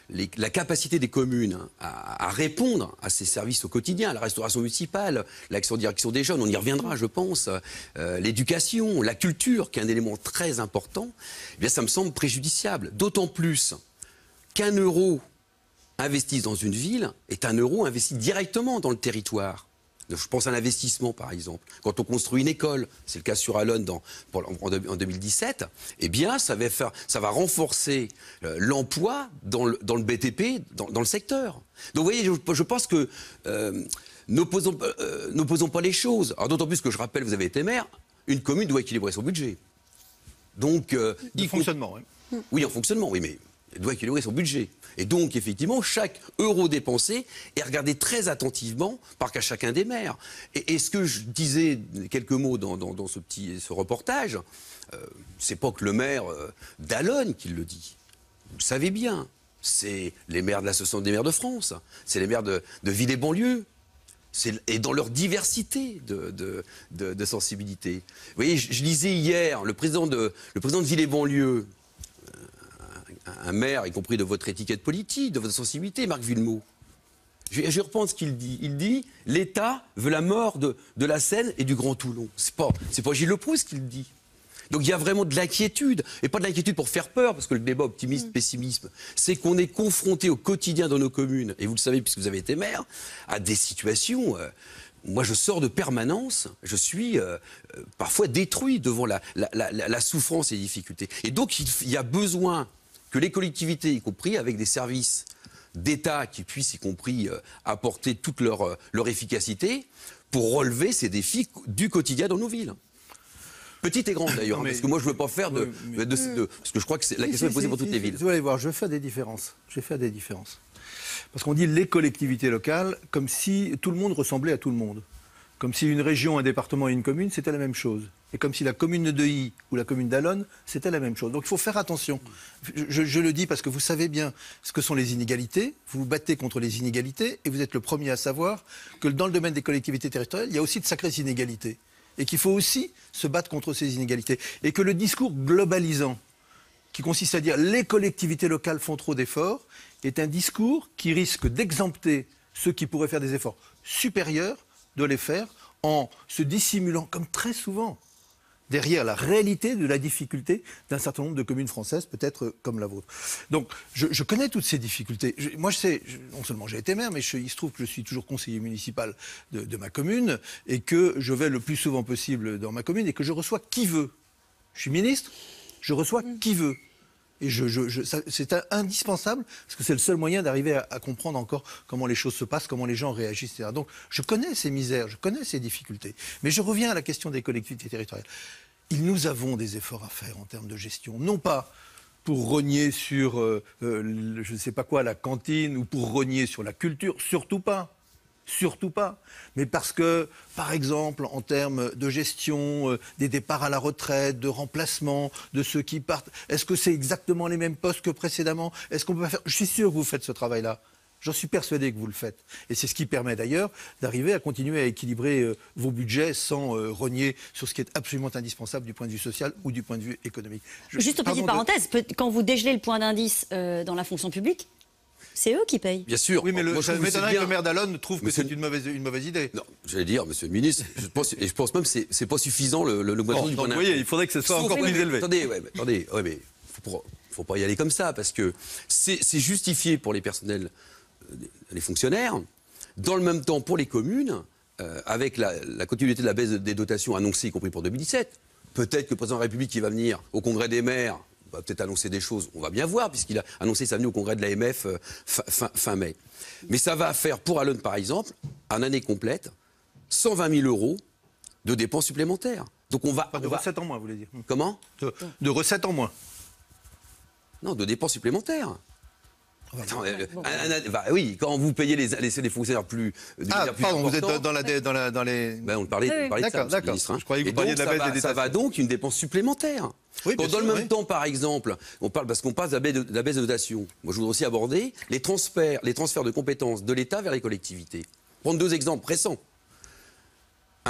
Speaker 12: la capacité des communes à répondre à ces services au quotidien, la restauration municipale, l'action de direction des jeunes, on y reviendra, je pense, l'éducation, la culture, qui est un élément très important, eh bien, ça me semble préjudiciable. D'autant plus qu'un euro investi dans une ville est un euro investi directement dans le territoire. Je pense à l'investissement, par exemple. Quand on construit une école, c'est le cas sur Allonne en 2017, eh bien, ça va renforcer l'emploi dans le BTP, dans le secteur. Donc, vous voyez, je pense que n'opposons pas les choses. Alors, d'autant plus que je rappelle, vous avez été maire, une commune doit équilibrer son budget. Donc,
Speaker 8: en fonctionnement, oui.
Speaker 12: Oui, en fonctionnement, oui, mais elle doit équilibrer son budget. Et donc, effectivement, chaque euro dépensé est regardé très attentivement par chacun des maires. Et ce que je disais, quelques mots dans ce reportage, c'est pas que le maire d'Allonne qui le dit. Vous le savez bien. C'est les maires de l'Association des maires de France. C'est les maires de villes et banlieues. Et dans leur diversité de sensibilité. Vous voyez, je lisais hier le président de Ville et banlieues, un maire, y compris de votre étiquette politique, de votre sensibilité, Marc Villemot. Je reprends ce qu'il dit. Il dit « L'État veut la mort de la Seine et du Grand Toulon ». C'est pas Gilles Leprousse qui le dit. Donc il y a vraiment de l'inquiétude, et pas de l'inquiétude pour faire peur, parce que le débat optimisme-pessimisme, c'est qu'on est confronté au quotidien dans nos communes, et vous le savez puisque vous avez été maire, à des situations... Moi, je sors de permanence, je suis parfois détruit devant la souffrance et les difficultés. Et donc il y a besoin que les collectivités, y compris avec des services d'État qui puissent, y compris, apporter toute leur efficacité pour relever ces défis du quotidien dans nos villes. Petites et grandes d'ailleurs, parce que moi je ne veux pas faire parce que je crois que la question est posée pour toutes les villes.
Speaker 8: Vous allez voir, je vais faire des différences. Parce qu'on dit les collectivités locales comme si tout le monde ressemblait à tout le monde. Comme si une région, un département et une commune, c'était la même chose. Et comme si la commune de Deuilly ou la commune d'Allonne, c'était la même chose. Donc il faut faire attention. Je le dis parce que vous savez bien ce que sont les inégalités. Vous vous battez contre les inégalités et vous êtes le premier à savoir que dans le domaine des collectivités territoriales, il y a aussi de sacrées inégalités. et qu'il faut aussi se battre contre ces inégalités. Et que le discours globalisant, qui consiste à dire les collectivités locales font trop d'efforts, est un discours qui risque d'exempter ceux qui pourraient faire des efforts supérieurs de les faire en se dissimulant, comme très souvent, derrière la réalité de la difficulté d'un certain nombre de communes françaises, peut-être comme la vôtre. Donc, je connais toutes ces difficultés. Moi, je sais, non seulement j'ai été maire, mais il se trouve que je suis toujours conseiller municipal de ma commune et que je vais le plus souvent possible dans ma commune et que je reçois qui veut. Je suis ministre, je reçois qui veut. Et c'est indispensable, parce que c'est le seul moyen d'arriver à comprendre encore comment les choses se passent, comment les gens réagissent, etc. Donc, je connais ces misères, je connais ces difficultés. Mais je reviens à la question des collectivités territoriales. Nous avons des efforts à faire en termes de gestion. Non pas pour rogner sur, je ne sais pas quoi, la cantine, ou pour rogner sur la culture, surtout pas. Surtout pas. Mais parce que, par exemple, en termes de gestion des départs à la retraite, de remplacement de ceux qui partent, est-ce que c'est exactement les mêmes postes que précédemment? Est-ce qu'on peut pas faire? Je suis sûr que vous faites ce travail-là. J'en suis persuadé que vous le faites. Et c'est ce qui permet d'ailleurs d'arriver à continuer à équilibrer vos budgets sans rogner sur ce qui est absolument indispensable du point de vue social ou du point de vue économique.
Speaker 1: Juste une petite parenthèse, quand vous dégelez le point d'indice dans la fonction publique, c'est eux qui payent.
Speaker 12: Bien sûr.
Speaker 8: Oui, mais ça m'étonnerait que le maire d'Allonne trouve que
Speaker 12: c'est
Speaker 8: une mauvaise idée.
Speaker 12: Non, j'allais dire, monsieur le ministre, je pense même que c'est pas suffisant l'augmentation du point d'indice.
Speaker 8: Vous voyez, il faudrait que ce soit encore plus élevé.
Speaker 12: Attendez, faut pas y aller comme ça, parce que c'est justifié pour les personnels, les fonctionnaires, dans le même temps pour les communes, avec la continuité de la baisse des dotations annoncée, y compris pour 2017. Peut-être que le président de la République qui va venir au congrès des maires va peut-être annoncer des choses, on va bien voir, puisqu'il a annoncé sa venue au congrès de l'AMF fin mai. Mais ça va faire pour Allonne, par exemple, en année complète, 120 000 € de dépenses supplémentaires. Donc on va...
Speaker 8: de recettes en moins, vous voulez dire?
Speaker 12: Comment?
Speaker 8: De recettes en moins.
Speaker 12: Non, de dépenses supplémentaires. Attends, oui, quand vous payez les fonctionnaires plus...
Speaker 8: pardon, vous êtes dans les...
Speaker 12: Ben, on parlait de ça,
Speaker 8: d'accord.
Speaker 12: Ministre, hein.
Speaker 8: Je croyais que vous parliez de la baisse des dotations.
Speaker 12: Ça va donc une dépense supplémentaire.
Speaker 8: Oui,
Speaker 12: dans le même temps, par exemple, parce qu'on passe de la baisse de dotation, moi je voudrais aussi aborder les transferts de compétences de l'État vers les collectivités. Prendre deux exemples récents,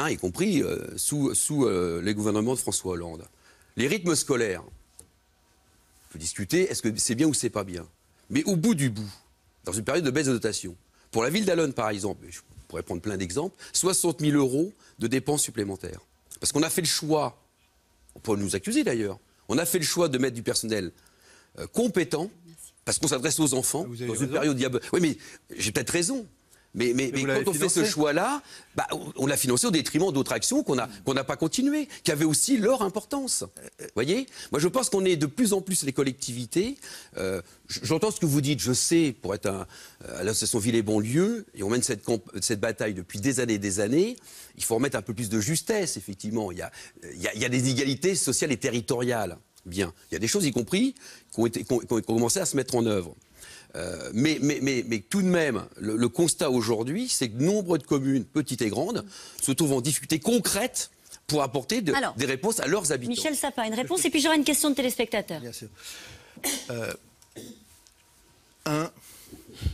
Speaker 12: y compris sous les gouvernements de François Hollande. Les rythmes scolaires, on peut discuter, est-ce que c'est bien ou c'est pas bien? Mais au bout du bout, dans une période de baisse de dotation, pour la ville d'Allonne par exemple, je pourrais prendre plein d'exemples, 60 000 € de dépenses supplémentaires. Parce qu'on a fait le choix, on peut nous accuser d'ailleurs, on a fait le choix de mettre du personnel compétent, parce qu'on s'adresse aux enfants, dans une période diabolique. Oui, mais j'ai peut-être raison. Mais quand on fait ce choix-là, on l'a financé au détriment d'autres actions qu'on n'a pas continuées, qui avaient aussi leur importance. Vous voyez? Moi, je pense qu'on est de plus en plus les collectivités. J'entends ce que vous dites, je sais, pour être à l'association Ville et Banlieue, et on mène cette bataille depuis des années, il faut remettre un peu plus de justesse, effectivement. Il y a des inégalités sociales et territoriales. Bien. Il y a des choses, y compris, qui ont commencé à se mettre en œuvre. Mais tout de même, le constat aujourd'hui, c'est que nombre de communes, petites et grandes, se trouvent en difficulté concrète pour apporter des réponses à leurs habitants.
Speaker 1: Michel Sapin, une réponse, et puis j'aurai une question de téléspectateur.
Speaker 8: Bien sûr.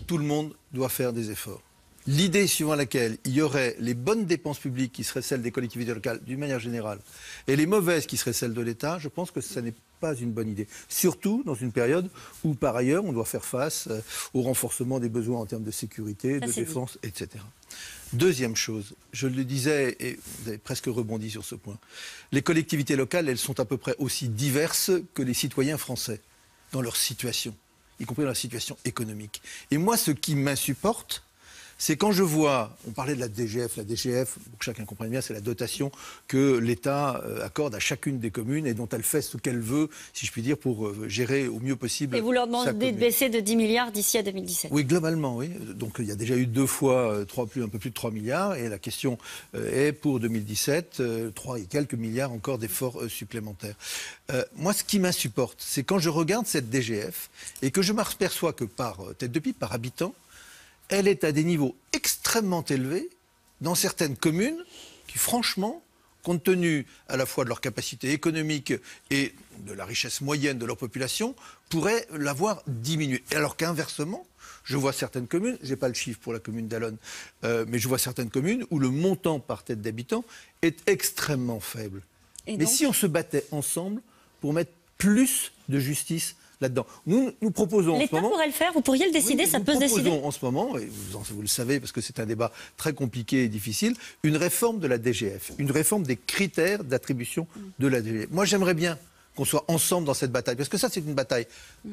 Speaker 8: Tout le monde doit faire des efforts. L'idée suivant laquelle il y aurait les bonnes dépenses publiques qui seraient celles des collectivités locales d'une manière générale et les mauvaises qui seraient celles de l'État, je pense que ça n'est pas une bonne idée. Surtout dans une période où, par ailleurs, on doit faire face au renforcement des besoins en termes de sécurité, de défense, etc. Deuxième chose, je le disais, et vous avez presque rebondi sur ce point, les collectivités locales, elles sont à peu près aussi diverses que les citoyens français dans leur situation, y compris dans leur situation économique. Et moi, ce qui m'insupporte, c'est quand je vois, on parlait de la DGF, pour que chacun comprenne bien, c'est la dotation que l'État accorde à chacune des communes et dont elle fait ce qu'elle veut, si je puis dire, pour gérer au mieux possible.
Speaker 1: Et vous leur demandez de baisser de 10 milliards d'ici à 2017.
Speaker 8: Oui, globalement, oui. Donc il y a déjà eu 2 fois un peu plus de 3 milliards et la question est pour 2017, 3 et quelques milliards encore d'efforts supplémentaires. Moi, ce qui m'insupporte, c'est quand je regarde cette DGF et que je m'aperçois que par tête de pipe, par habitant, elle est à des niveaux extrêmement élevés dans certaines communes qui, franchement, compte tenu à la fois de leur capacité économique et de la richesse moyenne de leur population, pourraient l'avoir diminué. Alors qu'inversement, je vois certaines communes, je n'ai pas le chiffre pour la commune d'Allonne, mais je vois certaines communes où le montant par tête d'habitant est extrêmement faible. Mais si on se battait ensemble pour mettre plus de justice là-dedans. Nous proposons en ce moment...
Speaker 1: L'État pourrait le faire, vous pourriez le décider,
Speaker 8: oui,
Speaker 1: ça peut se décider.
Speaker 8: Nous proposons en ce moment, et vous le savez parce que c'est un débat très compliqué et difficile, une réforme de la DGF, une réforme des critères d'attribution de la DGF. Moi j'aimerais bien qu'on soit ensemble dans cette bataille, parce que ça c'est une bataille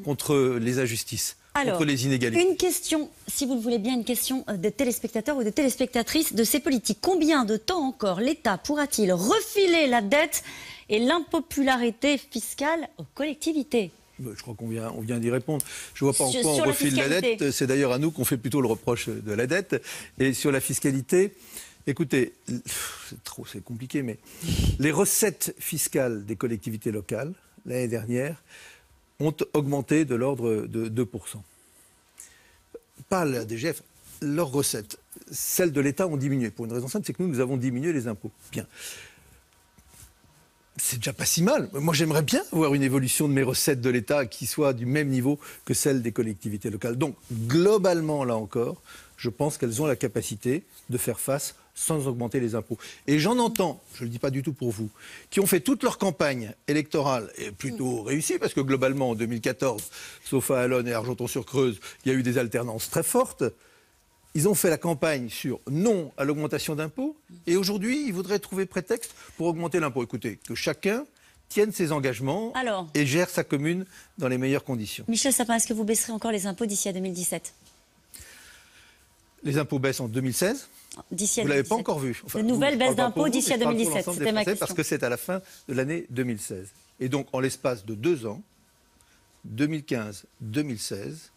Speaker 8: contre les injustices, contre les inégalités.
Speaker 1: Une question, si vous le voulez bien, une question des téléspectateurs ou des téléspectatrices de ces politiques. Combien de temps encore l'État pourra-t-il refiler la dette et l'impopularité fiscale aux collectivités ?
Speaker 8: Je crois qu'on vient d'y répondre. Je ne vois pas en quoi on refile la dette. C'est d'ailleurs à nous qu'on fait plutôt le reproche de la dette. Et sur la fiscalité, écoutez, c'est compliqué, mais les recettes fiscales des collectivités locales, l'année dernière, ont augmenté de l'ordre de 2%. Pas la DGF, leurs recettes. Celles de l'État ont diminué. Pour une raison simple, c'est que nous avons diminué les impôts. Bien. C'est déjà pas si mal. Moi, j'aimerais bien voir une évolution de mes recettes de l'État qui soit du même niveau que celle des collectivités locales. Donc, globalement, là encore, je pense qu'elles ont la capacité de faire face sans augmenter les impôts. Et j'en entends, je ne le dis pas du tout pour vous, qui ont fait toute leur campagne électorale, et plutôt réussie, parce que globalement, en 2014, sauf à Allonne et Argenton-sur-Creuse, il y a eu des alternances très fortes. Ils ont fait la campagne sur non à l'augmentation d'impôts et aujourd'hui, ils voudraient trouver prétexte pour augmenter l'impôt. Écoutez, que chacun tienne ses engagements et gère sa commune dans les meilleures conditions.
Speaker 1: Michel Sapin, est-ce que vous baisserez encore les impôts d'ici à 2017 ?
Speaker 8: Les impôts baissent en 2016.
Speaker 1: D'ici à 2017.
Speaker 8: Vous ne l'avez pas encore vu.
Speaker 1: Enfin, de nouvelles baisses d'impôts d'ici à 2017, c'était ma question.
Speaker 8: Parce que c'est à la fin de l'année 2016. Et donc, en l'espace de 2 ans, 2015-2016,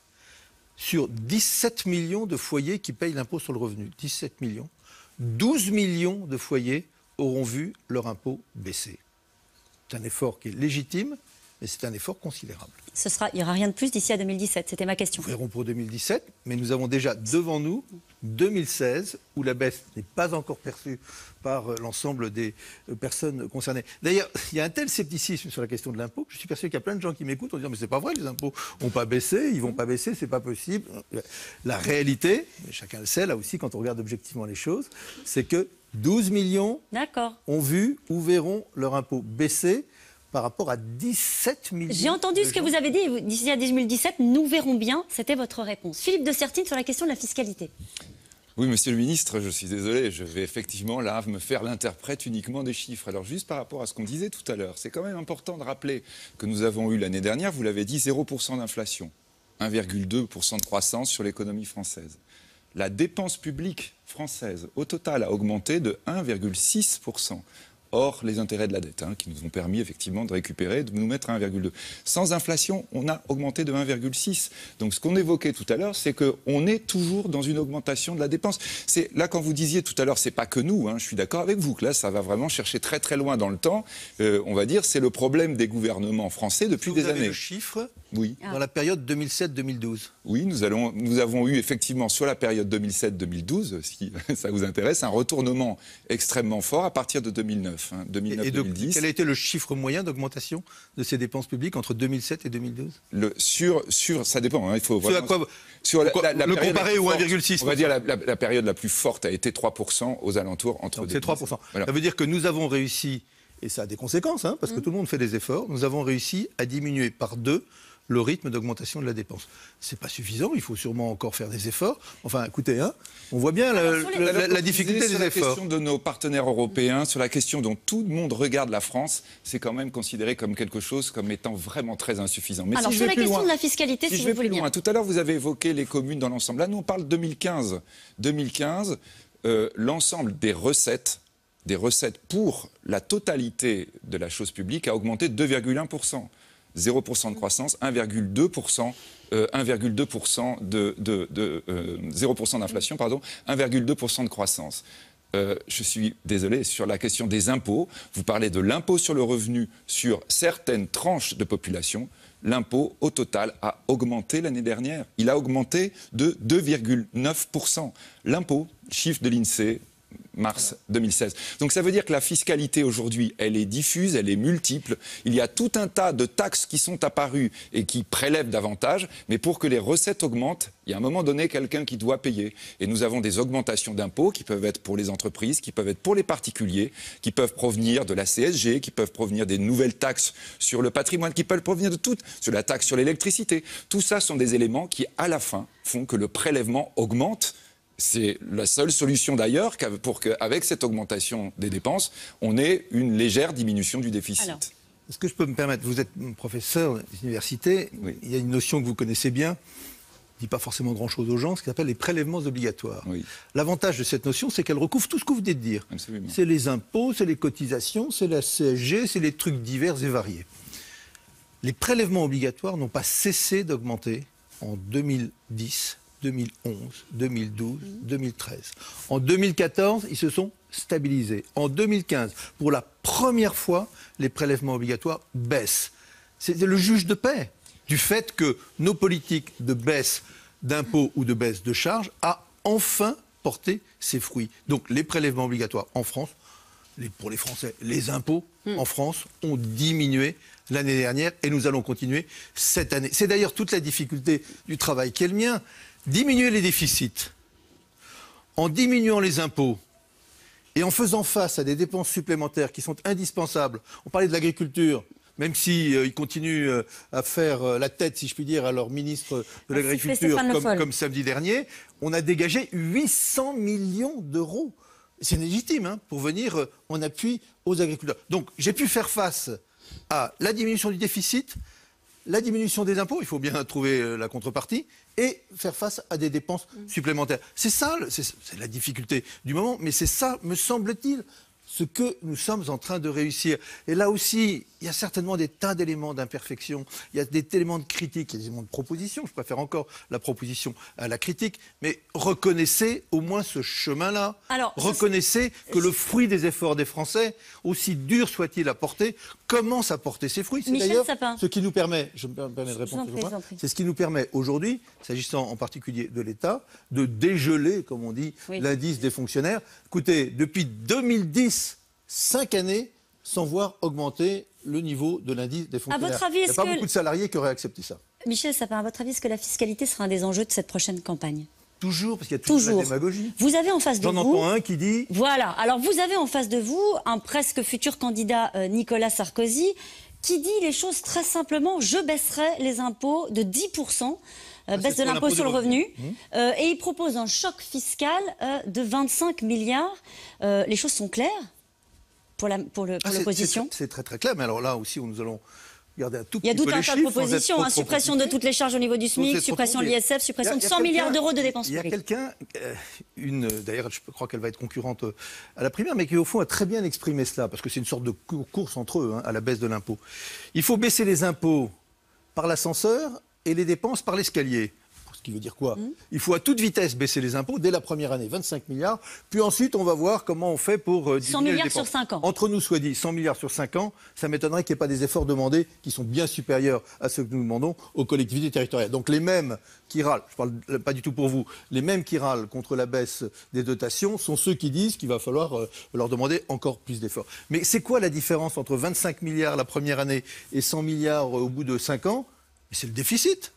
Speaker 8: sur 17 millions de foyers qui payent l'impôt sur le revenu, 17 millions, 12 millions de foyers auront vu leur impôt baisser. C'est un effort qui est légitime, mais c'est un effort considérable.
Speaker 1: Il n'y aura rien de plus d'ici à 2017, c'était ma question.
Speaker 8: Nous verrons pour 2017, mais nous avons déjà devant nous 2016, où la baisse n'est pas encore perçue par l'ensemble des personnes concernées. D'ailleurs, il y a un tel scepticisme sur la question de l'impôt que je suis persuadé qu'il y a plein de gens qui m'écoutent en disant « mais c'est pas vrai, les impôts n'ont pas baissé, ils vont pas baisser, c'est pas possible ». La réalité, et chacun le sait là aussi quand on regarde objectivement les choses, c'est que 12 millions ont vu ou verront leur impôt baisser par rapport à 17 millions.
Speaker 1: J'ai entendu ce que vous avez dit, d'ici à 2017, nous verrons bien, c'était votre réponse. Philippe de Sertine sur la question de la fiscalité.
Speaker 10: Oui, monsieur le ministre, je suis désolé, je vais effectivement là me faire l'interprète uniquement des chiffres. Alors juste par rapport à ce qu'on disait tout à l'heure, c'est quand même important de rappeler que nous avons eu l'année dernière, vous l'avez dit, 0% d'inflation, 1,2% de croissance sur l'économie française. La dépense publique française, au total, a augmenté de 1,6%. Hors les intérêts de la dette, qui nous ont permis effectivement de récupérer, de nous mettre à 1,2. Sans inflation, on a augmenté de 1,6. Donc ce qu'on évoquait tout à l'heure, c'est qu'on est toujours dans une augmentation de la dépense. Là, quand vous disiez tout à l'heure, c'est pas que nous, je suis d'accord avec vous, que là, ça va vraiment chercher très très loin dans le temps. On va dire, c'est le problème des gouvernements français depuis des années. Vous avez
Speaker 8: le chiffre
Speaker 10: oui.
Speaker 8: Dans la période 2007-2012.
Speaker 10: Oui, nous avons eu effectivement sur la période 2007-2012, si ça vous intéresse, un retournement extrêmement fort à partir de 2009. 2009-2010.
Speaker 8: Quel a été le chiffre moyen d'augmentation de ces dépenses publiques entre 2007 et 2012
Speaker 10: Ça dépend, il faut vraiment...
Speaker 8: Le comparer au 1,6%.
Speaker 10: On va dire la période la plus forte a été 3% aux alentours entre...
Speaker 8: Donc c'est 3%. Voilà. Ça veut dire que nous avons réussi, et ça a des conséquences, parce que tout le monde fait des efforts, nous avons réussi à diminuer par 2 le rythme d'augmentation de la dépense. C'est pas suffisant, il faut sûrement encore faire des efforts. Enfin, écoutez, on voit bien la difficulté des efforts.
Speaker 10: Sur la question de nos partenaires européens, sur la question dont tout le monde regarde la France, c'est quand même considéré comme quelque chose comme étant vraiment très insuffisant. Mais
Speaker 1: alors, sur la question de la fiscalité, si vous voulez bien.
Speaker 10: Tout à l'heure, vous avez évoqué les communes dans l'ensemble. Là, nous, on parle 2015. 2015, l'ensemble des recettes pour la totalité de la chose publique a augmenté de 2,1%. 0% de croissance, 1,2%, 0% d'inflation, pardon, 1,2% de croissance. Je suis désolé, sur la question des impôts, vous parlez de l'impôt sur le revenu sur certaines tranches de population. L'impôt, au total, a augmenté l'année dernière. Il a augmenté de 2,9%. L'impôt, chiffre de l'INSEE, mars 2016. Donc ça veut dire que la fiscalité aujourd'hui, elle est diffuse, elle est multiple. Il y a tout un tas de taxes qui sont apparues et qui prélèvent davantage, mais pour que les recettes augmentent, il y a un moment donné quelqu'un qui doit payer. Et nous avons des augmentations d'impôts qui peuvent être pour les entreprises, qui peuvent être pour les particuliers, qui peuvent provenir de la CSG, qui peuvent provenir des nouvelles taxes sur le patrimoine, qui peuvent provenir de toutes, sur la taxe sur l'électricité. Tout ça sont des éléments qui, à la fin, font que le prélèvement augmente. C'est la seule solution d'ailleurs pour qu'avec cette augmentation des dépenses, on ait une légère diminution du déficit.
Speaker 1: Alors.
Speaker 8: Est-ce que je peux me permettre, vous êtes professeur d'université, oui. Il y a une notion que vous connaissez bien, qui ne dit pas forcément grand-chose aux gens, ce qu'on appelle les prélèvements obligatoires. Oui. L'avantage de cette notion, c'est qu'elle recouvre tout ce que vous venez de dire. C'est les impôts, c'est les cotisations, c'est la CSG, c'est les trucs divers et variés. Les prélèvements obligatoires n'ont pas cessé d'augmenter en 2010, 2011, 2012, 2013. En 2014, ils se sont stabilisés. En 2015, pour la première fois, les prélèvements obligatoires baissent. C'est le juge de paix du fait que nos politiques de baisse d'impôts ou de baisse de charges a enfin porté ses fruits. Donc les prélèvements obligatoires en France, pour les Français, les impôts en France ont diminué l'année dernière et nous allons continuer cette année. C'est d'ailleurs toute la difficulté du travail qui est le mien. Diminuer les déficits en diminuant les impôts et en faisant face à des dépenses supplémentaires qui sont indispensables. On parlait de l'agriculture, même s'ils continuent à faire la tête, si je puis dire, à leur ministre de l'Agriculture, comme samedi dernier, on a dégagé 800 millions d'euros. C'est légitime pour venir en appui aux agriculteurs. Donc j'ai pu faire face à la diminution du déficit, la diminution des impôts, il faut bien trouver la contrepartie, et faire face à des dépenses supplémentaires. C'est ça, c'est la difficulté du moment, mais c'est ça, me semble-t-il, ce que nous sommes en train de réussir. Et là aussi, il y a certainement des tas d'éléments d'imperfection, il y a des éléments de critique, il y a des éléments de proposition, je préfère encore la proposition à la critique, mais reconnaissez au moins ce chemin-là. Alors, reconnaissez que le fruit des efforts des Français, aussi dur soit-il à porter, commence à porter ses fruits. C'est d'ailleurs ce qui nous permet, je me permets de répondre, c'est ce qui nous permet aujourd'hui, s'agissant en particulier de l'État, de dégeler, comme on dit, l'indice des fonctionnaires. Écoutez, depuis 2010, 5 années sans voir augmenter le niveau de l'indice des fonctionnaires.
Speaker 1: À votre avis,
Speaker 8: il n'y a pas beaucoup de salariés qui auraient accepté ça.
Speaker 1: Michel Sapin, à votre avis, est-ce que la fiscalité sera un des enjeux de cette prochaine campagne ?
Speaker 8: Toujours, parce qu'il y a toujours la démagogie.
Speaker 1: Vous avez en face de vous...
Speaker 8: J'en entends un qui dit...
Speaker 1: Voilà, alors vous avez en face de vous un presque futur candidat Nicolas Sarkozy qui dit les choses très simplement, je baisserai les impôts de 10%. Baisse de l'impôt sur le revenu. Et il propose un choc fiscal de 25 milliards. Les choses sont claires pour l'opposition.
Speaker 8: C'est très très clair, mais alors là aussi, nous allons regarder un tout petit peu les chiffres.
Speaker 1: Il y a tout un tas de propositions, suppression de toutes les charges au niveau du SMIC, suppression de l'ISF, suppression de 100 milliards d'euros de dépenses publiques.
Speaker 8: Il y a quelqu'un, d'ailleurs je crois qu'elle va être concurrente à la primaire, mais qui au fond a très bien exprimé cela, parce que c'est une sorte de course entre eux à la baisse de l'impôt. Il faut baisser les impôts par l'ascenseur et les dépenses par l'escalier. Ce qui veut dire quoi ? Il faut à toute vitesse baisser les impôts dès la première année, 25 milliards. Puis ensuite, on va voir comment on fait pour diminuer
Speaker 1: 100 milliards sur 5 ans.
Speaker 8: Entre nous, soit dit, 100 milliards sur 5 ans, ça m'étonnerait qu'il n'y ait pas des efforts demandés qui sont bien supérieurs à ceux que nous demandons aux collectivités territoriales. Donc les mêmes qui râlent, je ne parle pas du tout pour vous, les mêmes qui râlent contre la baisse des dotations sont ceux qui disent qu'il va falloir leur demander encore plus d'efforts. Mais c'est quoi la différence entre 25 milliards la première année et 100 milliards au bout de 5 ans ? C'est le déficit.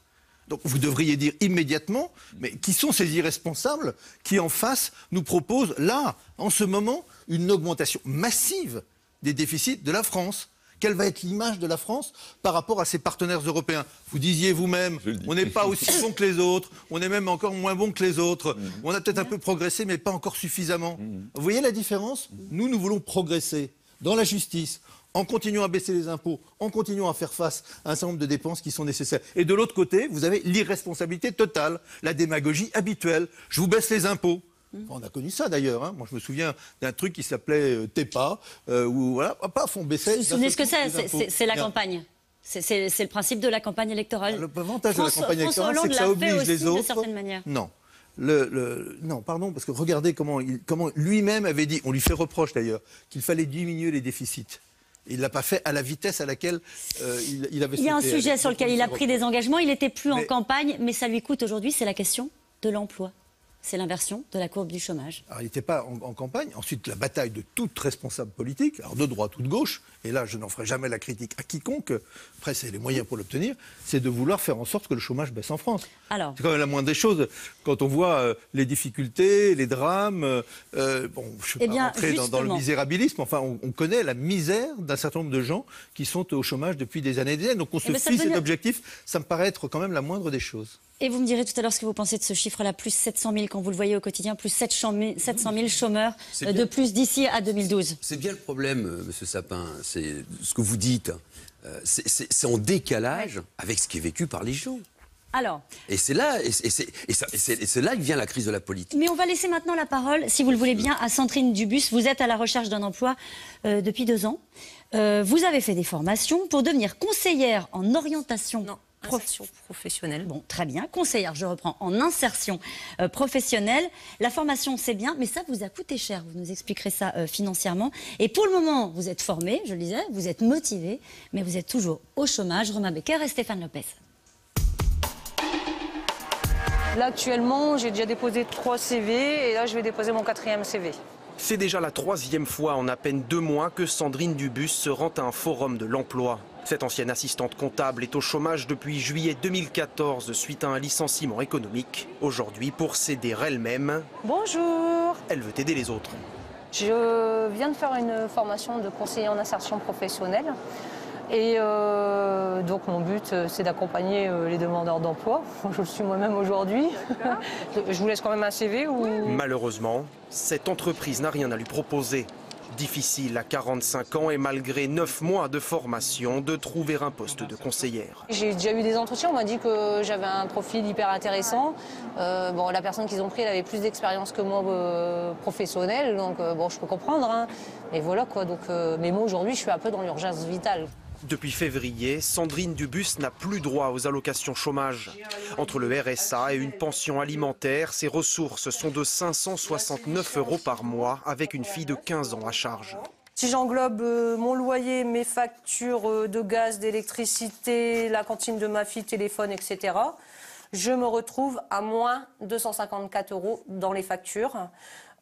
Speaker 8: Donc vous devriez dire immédiatement, mais qui sont ces irresponsables qui en face nous proposent là, en ce moment, une augmentation massive des déficits de la France ? Quelle va être l'image de la France par rapport à ses partenaires européens ? Vous disiez vous-même, on n'est pas aussi bon que les autres, on est même encore moins bon que les autres, on a peut-être un peu progressé, mais pas encore suffisamment. Vous voyez la différence ? Nous voulons progresser dans la justice, en continuant à baisser les impôts, en continuant à faire face à un certain nombre de dépenses qui sont nécessaires. Et de l'autre côté, vous avez l'irresponsabilité totale, la démagogie habituelle. Je vous baisse les impôts. On a connu ça d'ailleurs. Moi, je me souviens d'un truc qui s'appelait TEPA, où voilà, paf, on baissait.
Speaker 1: Vous vous souvenez ce que c'est ? C'est la campagne. C'est le principe de la campagne électorale.
Speaker 8: L'avantage de la campagne électorale, c'est que ça oblige les autres.
Speaker 1: De certaine manière.
Speaker 8: Non. Non, pardon, parce que regardez comment lui-même avait dit, on lui fait reproche d'ailleurs, qu'il fallait diminuer les déficits. Il ne l'a pas fait à la vitesse à laquelle il avait souhaité.
Speaker 1: Il y a un sujet sur lequel il a pris des engagements, il n'était plus en campagne, mais ça lui coûte aujourd'hui, c'est la question de l'emploi. c'est l'inversion de la courbe du chômage.
Speaker 8: Alors, il n'était pas en campagne. Ensuite, la bataille de toute responsable politique, alors de droite ou de gauche, et là, je n'en ferai jamais la critique à quiconque, après, c'est les moyens pour l'obtenir, c'est de vouloir faire en sorte que le chômage baisse en France.
Speaker 1: Alors,
Speaker 8: c'est quand même la moindre des choses. Quand on voit les difficultés, les drames, bon, je ne vais pas rentrer dans le misérabilisme, enfin, on connaît la misère d'un certain nombre de gens qui sont au chômage depuis des années et des années. Donc on se fixe cet objectif, ça me paraît être quand même la moindre des choses.
Speaker 1: Et vous me direz tout à l'heure ce que vous pensez de ce chiffre-là, plus 700 000 quand vous le voyez au quotidien, plus 700 000 chômeurs de plus d'ici à 2012.
Speaker 12: C'est bien le problème, Monsieur Sapin, c'est ce que vous dites, c'est en décalage avec ce qui est vécu par les gens.
Speaker 1: Alors,
Speaker 12: et c'est là que vient la crise de la politique.
Speaker 1: Mais on va laisser maintenant la parole, si vous le voulez bien, à Sandrine Dubus. Vous êtes à la recherche d'un emploi depuis 2 ans. Vous avez fait des formations pour devenir conseillère en orientation.
Speaker 13: Insertion professionnelle.
Speaker 1: Bon, très bien. Conseillère, je reprends, en insertion professionnelle. La formation, c'est bien, mais ça vous a coûté cher. Vous nous expliquerez ça financièrement. Et pour le moment, vous êtes formé, je le disais, vous êtes motivé, mais vous êtes toujours au chômage. Romain Becker et Stéphane Lopez.
Speaker 13: Là, actuellement, j'ai déjà déposé 3 CV et là, je vais déposer mon 4e CV.
Speaker 14: C'est déjà la 3e fois en à peine 2 mois que Sandrine Dubus se rend à un forum de l'emploi. Cette ancienne assistante comptable est au chômage depuis juillet 2014 suite à un licenciement économique. Aujourd'hui, pour s'aider elle-même,
Speaker 13: bonjour,
Speaker 14: elle veut aider les autres.
Speaker 13: Je viens de faire une formation de conseiller en insertion professionnelle. Et donc mon but, c'est d'accompagner les demandeurs d'emploi. Je le suis moi-même aujourd'hui. Je vous laisse quand même un CV ou...
Speaker 14: Malheureusement, cette entreprise n'a rien à lui proposer. Difficile à 45 ans et malgré 9 mois de formation, de trouver un poste de conseillère.
Speaker 13: J'ai déjà eu des entretiens, on m'a dit que j'avais un profil hyper intéressant. Bon, la personne qu'ils ont pris, elle avait plus d'expérience que moi professionnelle, donc bon, je peux comprendre. Hein. Mais voilà quoi, donc, mais moi aujourd'hui, je suis un peu dans l'urgence vitale.
Speaker 14: Depuis février, Sandrine Dubus n'a plus droit aux allocations chômage. Entre le RSA et une pension alimentaire, ses ressources sont de 569 € par mois avec une fille de 15 ans à charge.
Speaker 13: Si j'englobe mon loyer, mes factures de gaz, d'électricité, la cantine de ma fille, téléphone, etc., je me retrouve à moins 254 € dans les factures.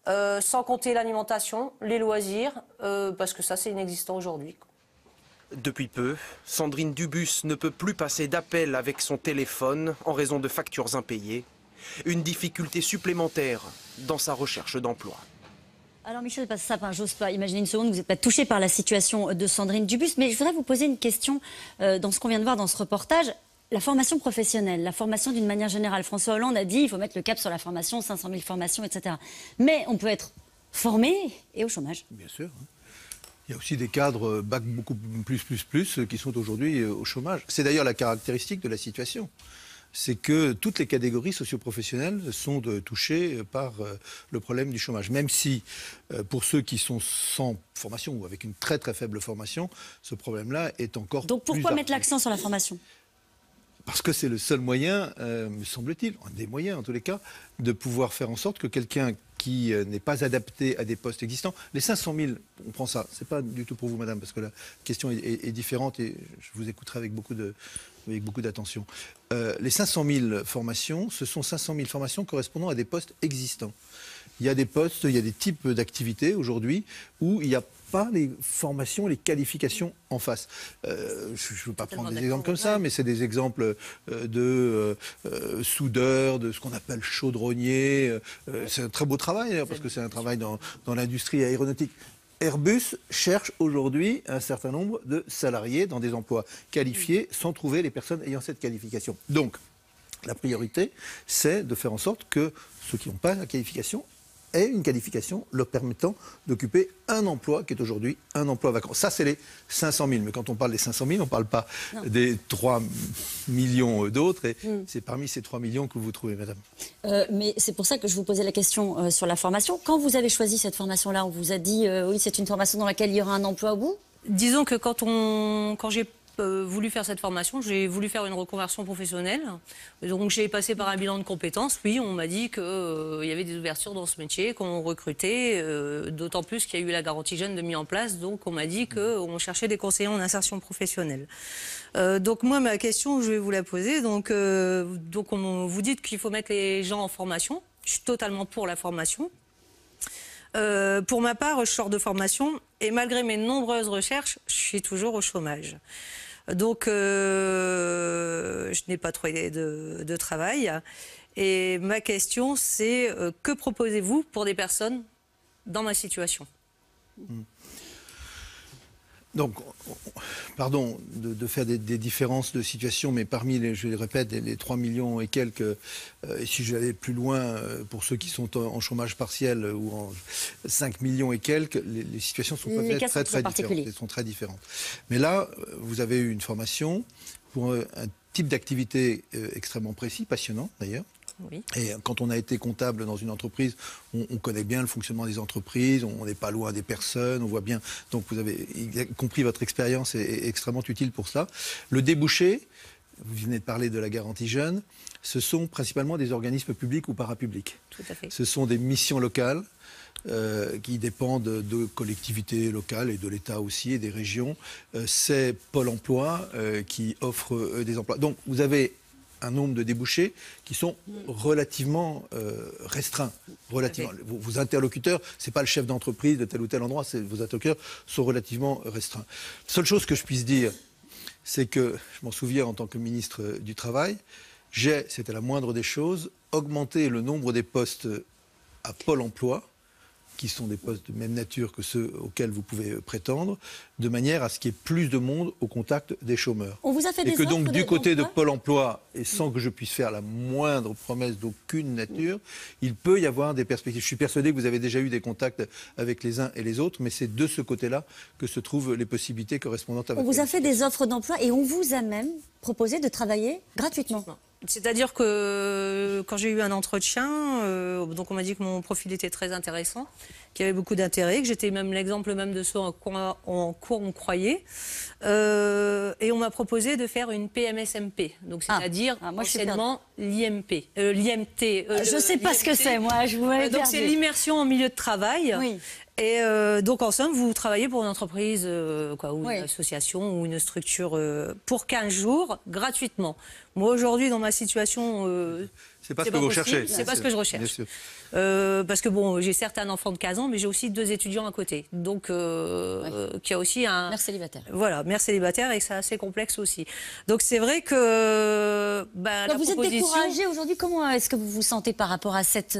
Speaker 13: Sans compter l'alimentation, les loisirs, parce que ça c'est inexistant aujourd'hui.
Speaker 14: Depuis peu, Sandrine Dubus ne peut plus passer d'appel avec son téléphone en raison de factures impayées. Une difficulté supplémentaire dans sa recherche d'emploi.
Speaker 1: Alors Michel Sapin, j'ose pas imaginer une seconde, vous n'êtes pas touché par la situation de Sandrine Dubus, mais je voudrais vous poser une question dans ce qu'on vient de voir dans ce reportage. La formation professionnelle, la formation d'une manière générale. François Hollande a dit il faut mettre le cap sur la formation, 500 000 formations, etc. Mais on peut être formé et au chômage.
Speaker 8: Bien sûr. Il y a aussi des cadres bac beaucoup plus qui sont aujourd'hui au chômage. C'est d'ailleurs la caractéristique de la situation. C'est que toutes les catégories socioprofessionnelles sont touchées par le problème du chômage. Même si, pour ceux qui sont sans formation ou avec une très très faible formation, ce problème-là est encore plus...
Speaker 1: Donc pourquoi mettre l'accent sur la formation ?
Speaker 8: Parce que c'est le seul moyen, me semble-t-il, un des moyens en tous les cas, de pouvoir faire en sorte que quelqu'un qui n'est pas adapté à des postes existants, les 500 000, on prend ça, c'est pas du tout pour vous madame, parce que la question est différente et je vous écouterai avec beaucoup d'attention. Les 500 000 formations, ce sont 500 000 formations correspondant à des postes existants. Il y a des postes, il y a des types d'activités aujourd'hui où il n'y a pas les formations, les qualifications en face. Je ne veux pas prendre des exemples comme ça, mais c'est des exemples de soudeurs, de ce qu'on appelle chaudronnier. C'est un très beau travail, d'ailleurs, parce que c'est un travail dans l'industrie aéronautique. Airbus cherche aujourd'hui un certain nombre de salariés dans des emplois qualifiés sans trouver les personnes ayant cette qualification. Donc, la priorité, c'est de faire en sorte que ceux qui n'ont pas la qualification aient une qualification leur permettant d'occuper un emploi qui est aujourd'hui un emploi vacant. Ça, c'est les 500 000. Mais quand on parle des 500 000, on ne parle pas des 3 millions d'autres. Et c'est parmi ces 3 millions que vous trouvez, madame.
Speaker 1: Mais c'est pour ça que je vous posais la question sur la formation. Quand vous avez choisi cette formation-là, on vous a dit oui, c'est une formation dans laquelle il y aura un emploi au bout ?
Speaker 13: Disons que quand j'ai voulu faire cette formation, j'ai voulu faire une reconversion professionnelle. Donc j'ai passé par un bilan de compétences. Oui, on m'a dit qu'il y avait des ouvertures dans ce métier, qu'on recrutait, d'autant plus qu'il y a eu la garantie jeune de mise en place. Donc on m'a dit qu'on cherchait des conseillers en insertion professionnelle. Donc moi, ma question, je vais vous la poser. Donc vous dites qu'il faut mettre les gens en formation. Je suis totalement pour la formation. Pour ma part, je sors de formation et malgré mes nombreuses recherches, je suis toujours au chômage. Donc, je n'ai pas trouvé de travail. Et ma question, c'est que proposez-vous pour des personnes dans ma situation ?
Speaker 8: Donc, pardon de faire des différences de situation, mais parmi, je le répète, les 3 millions et quelques, et si j'allais plus loin, pour ceux qui sont en chômage partiel ou en 5 millions et quelques, les situations sont peut-être très différentes. Elles sont très différentes. Mais là, vous avez eu une formation pour un type d'activité extrêmement précis, passionnant d'ailleurs.
Speaker 13: Oui.
Speaker 8: Et quand on a été comptable dans une entreprise, on connaît bien le fonctionnement des entreprises, on n'est pas loin des personnes, on voit bien. Donc vous avez compris, votre expérience est extrêmement utile pour ça. Le débouché, vous venez de parler de la garantie jeune, ce sont principalement des organismes publics ou parapublics.
Speaker 13: Tout à fait.
Speaker 8: Ce sont des missions locales qui dépendent de collectivités locales et de l'État aussi et des régions. C'est Pôle emploi qui offre des emplois. Donc vous avez un nombre de débouchés qui sont relativement restreints. Relativement. Vos interlocuteurs, ce n'est pas le chef d'entreprise de tel ou tel endroit, vos interlocuteurs sont relativement restreints. La seule chose que je puisse dire, c'est que, je m'en souviens en tant que ministre du Travail, c'était la moindre des choses, augmenter le nombre des postes à Pôle emploi, qui sont des postes de même nature que ceux auxquels vous pouvez prétendre, de manière à ce qu'il y ait plus de monde au contact des chômeurs.
Speaker 1: On vous a fait des
Speaker 8: et que donc
Speaker 1: offres
Speaker 8: du côté de
Speaker 1: d'emploi
Speaker 8: Pôle emploi, et sans que je puisse faire la moindre promesse d'aucune nature, il peut y avoir des perspectives. Je suis persuadé que vous avez déjà eu des contacts avec les uns et les autres, mais c'est de ce côté-là que se trouvent les possibilités correspondantes à votre
Speaker 1: On vous a fait des offres d'emploi et on vous a même proposé de travailler gratuitement.
Speaker 13: C'est-à-dire que quand j'ai eu un entretien, donc on m'a dit que mon profil était très intéressant, qu'il y avait beaucoup d'intérêt, que j'étais même l'exemple même de ceux en quoi on croyait. Et on m'a proposé de faire une PMSMP, donc c'est-à-dire anciennement l'IMP, l'IMT.
Speaker 1: Je ne sais pas ce que c'est, moi. Je vous
Speaker 13: donc c'est l'immersion en milieu de travail.
Speaker 1: Oui.
Speaker 13: Et donc en somme, vous travaillez pour une entreprise ou une association ou une structure pour 15 jours gratuitement. Moi aujourd'hui dans ma situation,
Speaker 8: c'est pas ce que vous recherchez.
Speaker 13: C'est pas ce que je recherche. Parce que bon, j'ai certes un enfant de 15 ans, mais j'ai aussi 2 étudiants à côté. Donc qui a aussi un
Speaker 1: mère célibataire.
Speaker 13: Voilà, mère célibataire et c'est assez complexe aussi. Donc c'est vrai que
Speaker 1: vous êtes découragée aujourd'hui. Comment est-ce que vous vous sentez par rapport à cette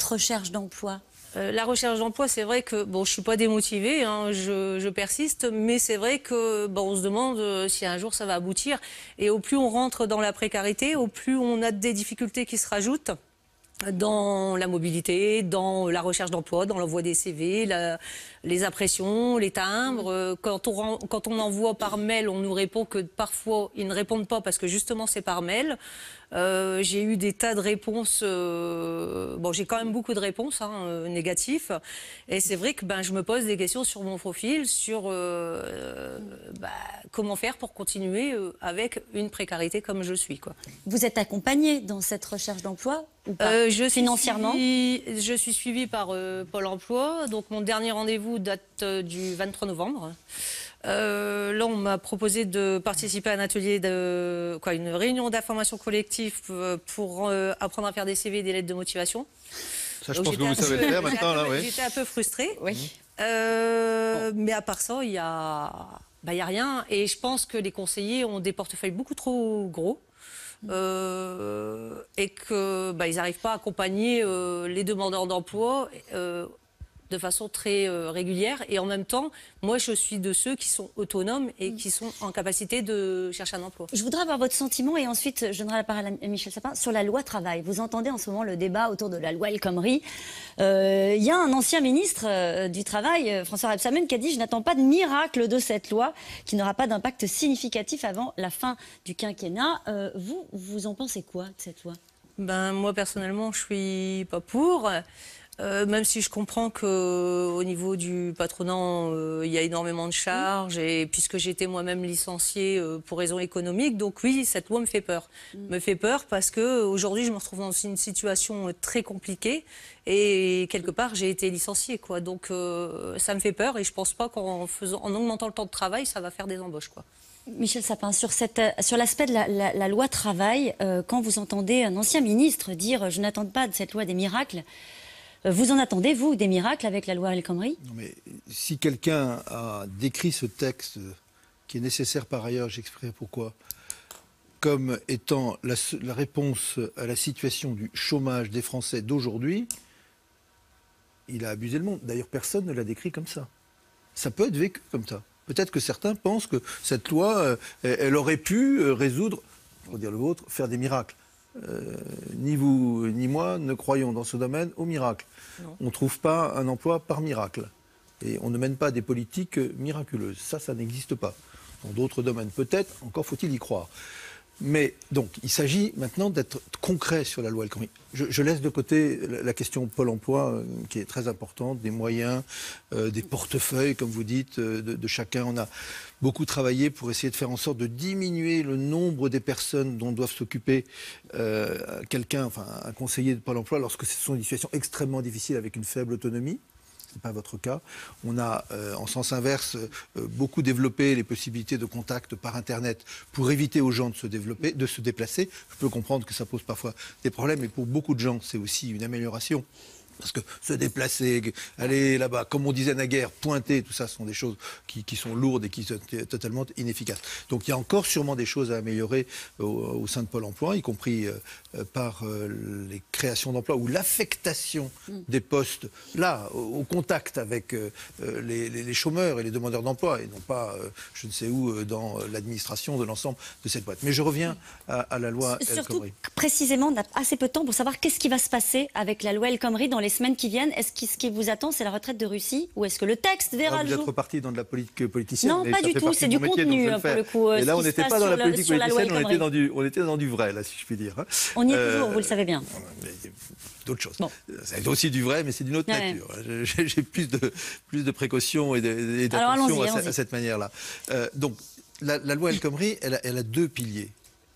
Speaker 1: recherche d'emploi?
Speaker 13: La recherche d'emploi, c'est vrai que bon, je suis pas démotivée, hein, je persiste, mais c'est vrai que on se demande si un jour ça va aboutir. Et au plus on rentre dans la précarité, au plus on a des difficultés qui se rajoutent dans la mobilité, dans la recherche d'emploi, dans l'envoi des CV, les impressions, les timbres. Quand on envoie par mail, on nous répond que parfois ils ne répondent pas parce que justement c'est par mail. J'ai eu des tas de réponses. Bon, j'ai quand même beaucoup de réponses négatives. Et c'est vrai que je me pose des questions sur mon profil, sur comment faire pour continuer avec une précarité comme je suis, quoi.
Speaker 1: Vous êtes accompagnée dans cette recherche d'emploi ou pas financièrement?
Speaker 13: Je suis suivie par Pôle emploi. Donc mon dernier rendez-vous date du 23 novembre. Là, on m'a proposé de participer à un atelier, une réunion d'information collective pour apprendre à faire des CV et des lettres de motivation.
Speaker 8: Ça, je pense que vous savez le faire maintenant.
Speaker 13: J'étais un peu frustrée.
Speaker 1: Oui.
Speaker 13: Mais à part ça, il y a rien. Et je pense que les conseillers ont des portefeuilles beaucoup trop gros. Et qu'ils n'arrivent pas à accompagner les demandeurs d'emploi de façon très régulière. Et en même temps, moi, je suis de ceux qui sont autonomes et qui sont en capacité de chercher un emploi.
Speaker 1: Je voudrais avoir votre sentiment et ensuite, je donnerai la parole à Michel Sapin sur la loi travail. Vous entendez en ce moment le débat autour de la loi El Khomri. Il y a un ancien ministre du Travail, François Rebsamen, qui a dit « Je n'attends pas de miracle de cette loi qui n'aura pas d'impact significatif avant la fin du quinquennat ». Vous en pensez quoi de cette loi?
Speaker 13: Moi, personnellement, je suis pas pour. Même si je comprends qu'au niveau du patronat, il y a énormément de charges, et puisque j'étais moi-même licenciée pour raisons économiques, donc oui, cette loi me fait peur. Me fait peur parce qu'aujourd'hui, je me retrouve dans une situation très compliquée, et quelque part, j'ai été licenciée, quoi. Donc ça me fait peur, et je pense pas qu'en augmentant le temps de travail, ça va faire des embauches, quoi.
Speaker 1: Michel Sapin, sur l'aspect de la loi travail, quand vous entendez un ancien ministre dire « je n'attends pas de cette loi des miracles », vous en attendez, vous, des miracles avec la loi El Khomri?
Speaker 8: Non, mais si quelqu'un a décrit ce texte, qui est nécessaire par ailleurs, j'expliquerai pourquoi, comme étant la réponse à la situation du chômage des Français d'aujourd'hui, il a abusé le monde. D'ailleurs, personne ne l'a décrit comme ça. Ça peut être vécu comme ça. Peut-être que certains pensent que cette loi, elle aurait pu résoudre, pour dire le vôtre, faire des miracles. Ni vous ni moi ne croyons dans ce domaine au miracle. Non. On ne trouve pas un emploi par miracle. Et on ne mène pas des politiques miraculeuses. Ça n'existe pas. Dans d'autres domaines, peut-être, encore faut-il y croire. Mais donc, il s'agit maintenant d'être concret sur la loi El Khomri. Je laisse de côté la question Pôle emploi, qui est très importante, des moyens, des portefeuilles, comme vous dites, de chacun. On a beaucoup travaillé pour essayer de faire en sorte de diminuer le nombre des personnes dont doivent s'occuper un conseiller de Pôle emploi, lorsque ce sont des situations extrêmement difficiles avec une faible autonomie. Ce n'est pas votre cas. On a, en sens inverse, beaucoup développé les possibilités de contact par Internet pour éviter aux gens de se déplacer. Je peux comprendre que ça pose parfois des problèmes, mais pour beaucoup de gens, c'est aussi une amélioration. Parce que se déplacer, aller là-bas, comme on disait naguère, pointer, tout ça, ce sont des choses qui sont lourdes et qui sont totalement inefficaces. Donc il y a encore sûrement des choses à améliorer au sein de Pôle emploi, y compris par les créations d'emplois ou l'affectation des postes, là, au contact avec les chômeurs et les demandeurs d'emploi, et non pas je ne sais où dans l'administration de l'ensemble de cette boîte. Mais je reviens à la loi El Khomri.
Speaker 1: Surtout, précisément, on a assez peu de temps pour savoir qu'est-ce qui va se passer avec la loi El Khomri dans les semaines qui viennent. Est-ce que ce qui vous attend, c'est la retraite de Russie, ou est-ce que le texte verra le jour?
Speaker 8: Vous êtes reparti dans de la politique politicienne.
Speaker 1: Non, pas du tout, c'est du contenu pour le coup.
Speaker 8: Et là, on n'était pas dans la politique politicienne, on était dans du vrai, là, si je puis dire.
Speaker 1: On y est toujours, vous le savez bien.
Speaker 8: D'autres choses. Bon. C'est aussi du vrai, mais c'est d'une autre nature. J'ai plus de précautions et d'attention à cette manière-là. Donc, la loi El Khomri, elle a deux piliers,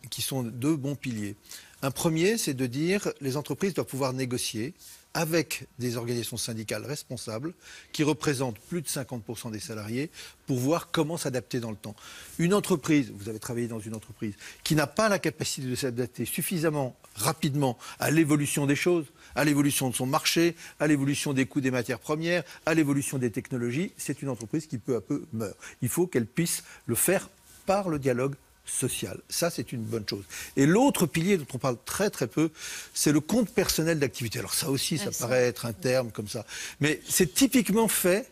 Speaker 8: qui sont deux bons piliers. Un premier, c'est de dire les entreprises doivent pouvoir négocier avec des organisations syndicales responsables qui représentent plus de 50% des salariés pour voir comment s'adapter dans le temps. Une entreprise, vous avez travaillé dans une entreprise, qui n'a pas la capacité de s'adapter suffisamment rapidement à l'évolution des choses, à l'évolution de son marché, à l'évolution des coûts des matières premières, à l'évolution des technologies, c'est une entreprise qui peu à peu meurt. Il faut qu'elle puisse le faire par le dialogue social. Ça, c'est une bonne chose. Et l'autre pilier dont on parle très très peu, c'est le compte personnel d'activité. Alors ça aussi, ça paraît être un terme comme ça. Mais c'est typiquement fait,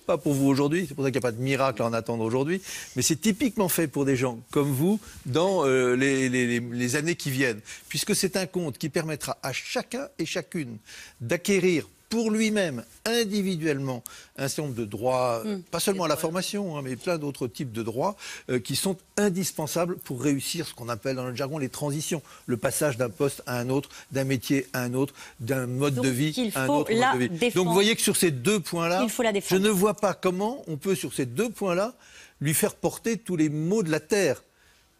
Speaker 8: pas pour vous aujourd'hui, c'est pour ça qu'il n'y a pas de miracle à en attendre aujourd'hui, mais c'est typiquement fait pour des gens comme vous dans les années qui viennent. Puisque c'est un compte qui permettra à chacun et chacune d'acquérir pour lui-même, individuellement, un certain nombre de droits, pas seulement à la formation, mais plein d'autres types de droits qui sont indispensables pour réussir ce qu'on appelle dans notre jargon les transitions, le passage d'un poste à un autre, d'un métier à un autre, d'un mode de vie à un autre mode de vie. Défendre. Donc vous voyez que sur ces deux points-là, je ne vois pas comment on peut, sur ces deux points-là, lui faire porter tous les maux de la terre.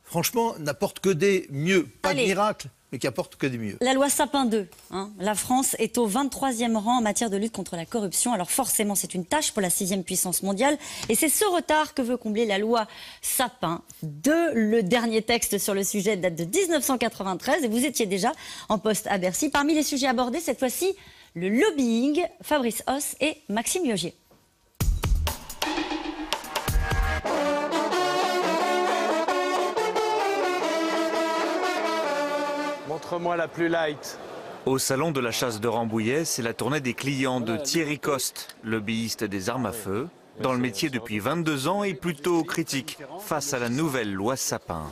Speaker 8: Franchement, n'apporte que des mieux, pas de miracle, mais qui apporte que des mieux.
Speaker 1: La loi Sapin 2, la France est au 23e rang en matière de lutte contre la corruption. Alors forcément, c'est une tâche pour la 6e puissance mondiale. Et c'est ce retard que veut combler la loi Sapin 2. Le dernier texte sur le sujet date de 1993 et vous étiez déjà en poste à Bercy. Parmi les sujets abordés, cette fois-ci, le lobbying. Fabrice Hauss et Maxime Yogier.
Speaker 15: Montre-moi la plus light. Au salon de la chasse de Rambouillet, c'est la tournée des clients de Thierry Coste, lobbyiste des armes à feu, dans le métier depuis 22 ans et plutôt critique face à la nouvelle loi Sapin.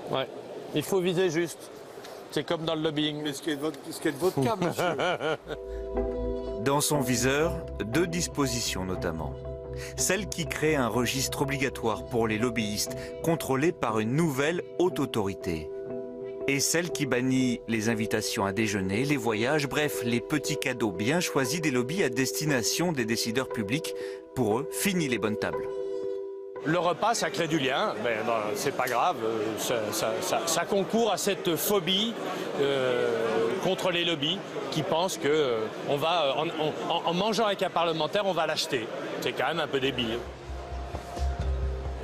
Speaker 16: Ouais, il faut viser juste. C'est comme dans le lobbying.
Speaker 6: Mais ce qui est de votre cas, monsieur.
Speaker 15: Dans son viseur, deux dispositions notamment. Celle qui crée un registre obligatoire pour les lobbyistes, contrôlé par une nouvelle haute autorité. Et celle qui bannit les invitations à déjeuner, les voyages, bref, les petits cadeaux bien choisis des lobbies à destination des décideurs publics. Pour eux, fini les bonnes tables.
Speaker 16: Le repas, ça crée du lien, mais c'est pas grave, ça concourt à cette phobie contre les lobbies qui pensent que on va, en mangeant avec un parlementaire, on va l'acheter. C'est quand même un peu débile.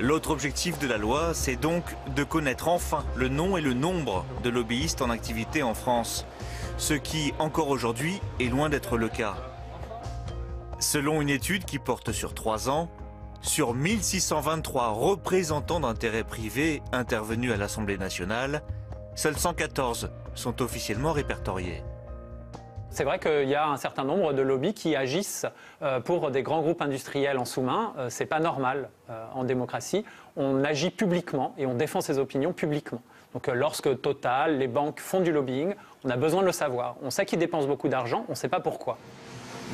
Speaker 15: L'autre objectif de la loi, c'est donc de connaître enfin le nom et le nombre de lobbyistes en activité en France. Ce qui, encore aujourd'hui, est loin d'être le cas. Selon une étude qui porte sur 3 ans, sur 1623 représentants d'intérêts privés intervenus à l'Assemblée nationale, seuls 114 sont officiellement répertoriés.
Speaker 17: C'est vrai qu'il y a un certain nombre de lobbies qui agissent pour des grands groupes industriels en sous-main. C'est pas normal en démocratie. On agit publiquement et on défend ses opinions publiquement. Donc lorsque Total, les banques font du lobbying, on a besoin de le savoir. On sait qu'ils dépensent beaucoup d'argent, on ne sait pas pourquoi.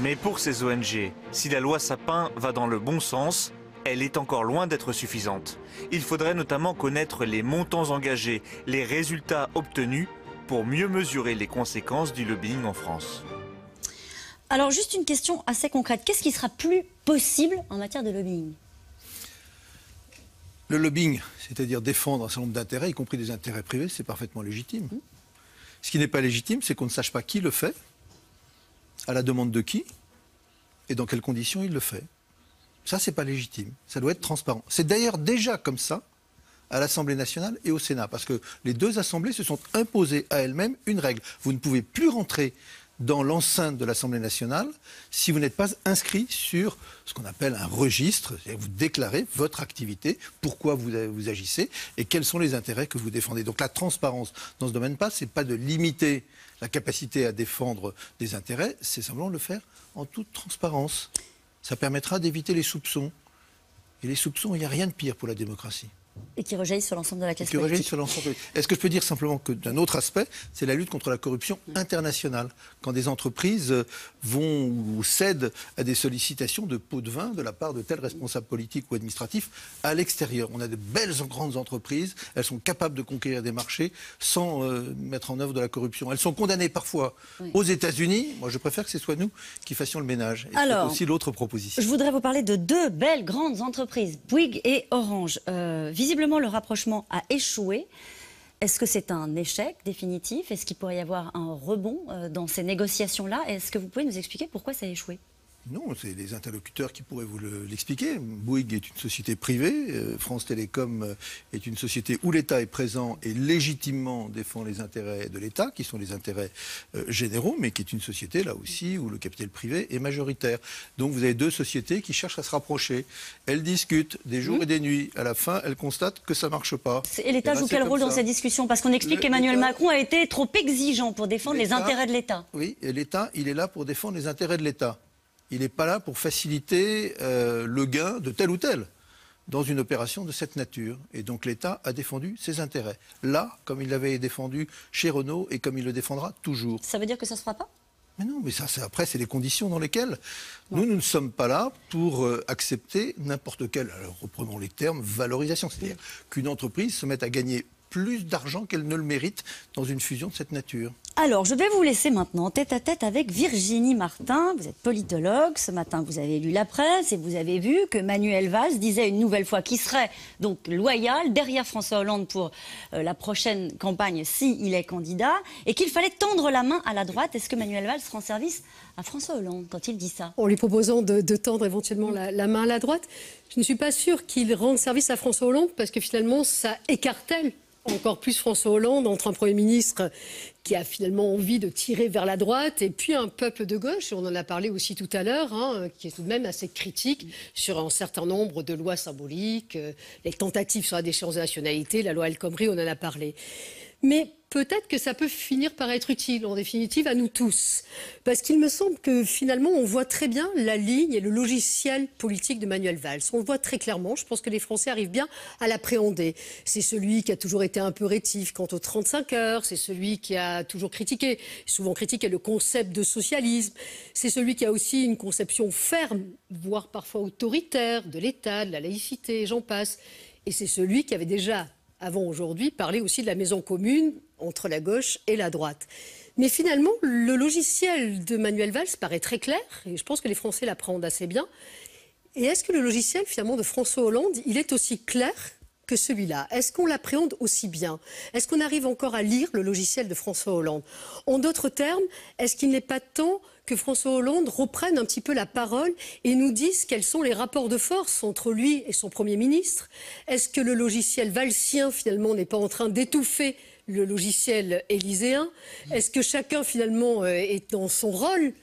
Speaker 15: Mais pour ces ONG, si la loi Sapin va dans le bon sens, elle est encore loin d'être suffisante. Il faudrait notamment connaître les montants engagés, les résultats obtenus pour mieux mesurer les conséquences du lobbying en France.
Speaker 1: Alors juste une question assez concrète. Qu'est-ce qui sera plus possible en matière de lobbying?
Speaker 8: Le lobbying, c'est-à-dire défendre un certain nombre d'intérêts, y compris des intérêts privés, c'est parfaitement légitime. Ce qui n'est pas légitime, c'est qu'on ne sache pas qui le fait, à la demande de qui, et dans quelles conditions il le fait. Ça, c'est pas légitime. Ça doit être transparent. C'est d'ailleurs déjà comme ça à l'Assemblée nationale et au Sénat, parce que les deux assemblées se sont imposées à elles-mêmes une règle. Vous ne pouvez plus rentrer dans l'enceinte de l'Assemblée nationale si vous n'êtes pas inscrit sur ce qu'on appelle un registre. Vous déclarez votre activité, pourquoi vous agissez et quels sont les intérêts que vous défendez. Donc la transparence dans ce domaine, c'est pas de limiter la capacité à défendre des intérêts, c'est simplement de le faire en toute transparence. Ça permettra d'éviter les soupçons. Et les soupçons, il n'y a rien de pire pour la démocratie.
Speaker 1: Et qui rejaillissent sur l'ensemble de la classe politique.
Speaker 8: Est-ce que je peux dire simplement que d'un autre aspect, c'est la lutte contre la corruption internationale. Quand des entreprises vont ou cèdent à des sollicitations de pots de vin de la part de tels responsables politiques ou administratifs à l'extérieur. On a de belles grandes entreprises, elles sont capables de conquérir des marchés sans mettre en œuvre de la corruption. Elles sont condamnées parfois aux États-Unis. Moi, je préfère que ce soit nous qui fassions le ménage. Et c'est aussi l'autre proposition.
Speaker 1: Je voudrais vous parler de deux belles grandes entreprises, Bouygues et Orange. Visiblement, le rapprochement a échoué. Est-ce que c'est un échec définitif? Est-ce qu'il pourrait y avoir un rebond dans ces négociations-là? Est-ce que vous pouvez nous expliquer pourquoi ça a échoué?
Speaker 8: Non, c'est les interlocuteurs qui pourraient vous l'expliquer. Bouygues est une société privée, France Télécom est une société où l'État est présent et légitimement défend les intérêts de l'État, qui sont les intérêts généraux, mais qui est une société, là aussi, où le capital privé est majoritaire. Donc vous avez deux sociétés qui cherchent à se rapprocher. Elles discutent des jours et des nuits. À la fin, elles constatent que ça ne marche pas.
Speaker 1: Et l'État joue quel rôle dans cette discussion? Parce qu'on explique qu'Emmanuel Macron a été trop exigeant pour défendre les intérêts de l'État.
Speaker 8: Oui, et l'État, il est là pour défendre les intérêts de l'État. Il n'est pas là pour faciliter le gain de tel ou tel dans une opération de cette nature. Et donc l'État a défendu ses intérêts. Là, comme il l'avait défendu chez Renault et comme il le défendra toujours.
Speaker 1: Ça veut dire que ça ne se fera pas?
Speaker 8: Mais non, mais ça, après, c'est les conditions dans lesquelles nous ne sommes pas là pour accepter n'importe quelle, alors reprenons les termes, valorisation. C'est-à-dire qu'une entreprise se mette à gagner plus d'argent qu'elle ne le mérite dans une fusion de cette nature.
Speaker 1: Alors, je vais vous laisser maintenant tête à tête avec Virginie Martin. Vous êtes politologue. Ce matin, vous avez lu la presse et vous avez vu que Manuel Valls disait une nouvelle fois qu'il serait donc loyal derrière François Hollande pour la prochaine campagne s'il est candidat et qu'il fallait tendre la main à la droite. Est-ce que Manuel Valls rend service à François Hollande quand il dit ça?
Speaker 18: En lui proposant de tendre éventuellement la main à la droite, je ne suis pas sûre qu'il rende service à François Hollande parce que finalement, ça écartèle encore plus François Hollande entre un Premier ministre qui a finalement envie de tirer vers la droite et puis un peuple de gauche, et on en a parlé aussi tout à l'heure, qui est tout de même assez critique sur un certain nombre de lois symboliques, les tentatives sur la déchéance de nationalité, la loi El Khomri, on en a parlé. Mais peut-être que ça peut finir par être utile, en définitive, à nous tous. Parce qu'il me semble que finalement, on voit très bien la ligne et le logiciel politique de Manuel Valls. On le voit très clairement, je pense que les Français arrivent bien à l'appréhender. C'est celui qui a toujours été un peu rétif quant aux 35 heures, c'est celui qui a toujours critiqué, souvent critiqué le concept de socialisme, c'est celui qui a aussi une conception ferme, voire parfois autoritaire, de l'État, de la laïcité, j'en passe. Et c'est celui qui avait déjà, avant aujourd'hui, parlé aussi de la maison commune entre la gauche et la droite. Mais finalement, le logiciel de Manuel Valls paraît très clair, et je pense que les Français l'appréhendent assez bien. Et est-ce que le logiciel, finalement, de François Hollande, il est aussi clair que celui-là? Est-ce qu'on l'appréhende aussi bien? Est-ce qu'on arrive encore à lire le logiciel de François Hollande? En d'autres termes, est-ce qu'il n'est pas temps que François Hollande reprenne un petit peu la parole et nous dise quels sont les rapports de force entre lui et son Premier ministre. Est-ce que le logiciel valsien, finalement, n'est pas en train d'étouffer le logiciel élyséen? Est-ce que chacun, finalement, est dans son rôle?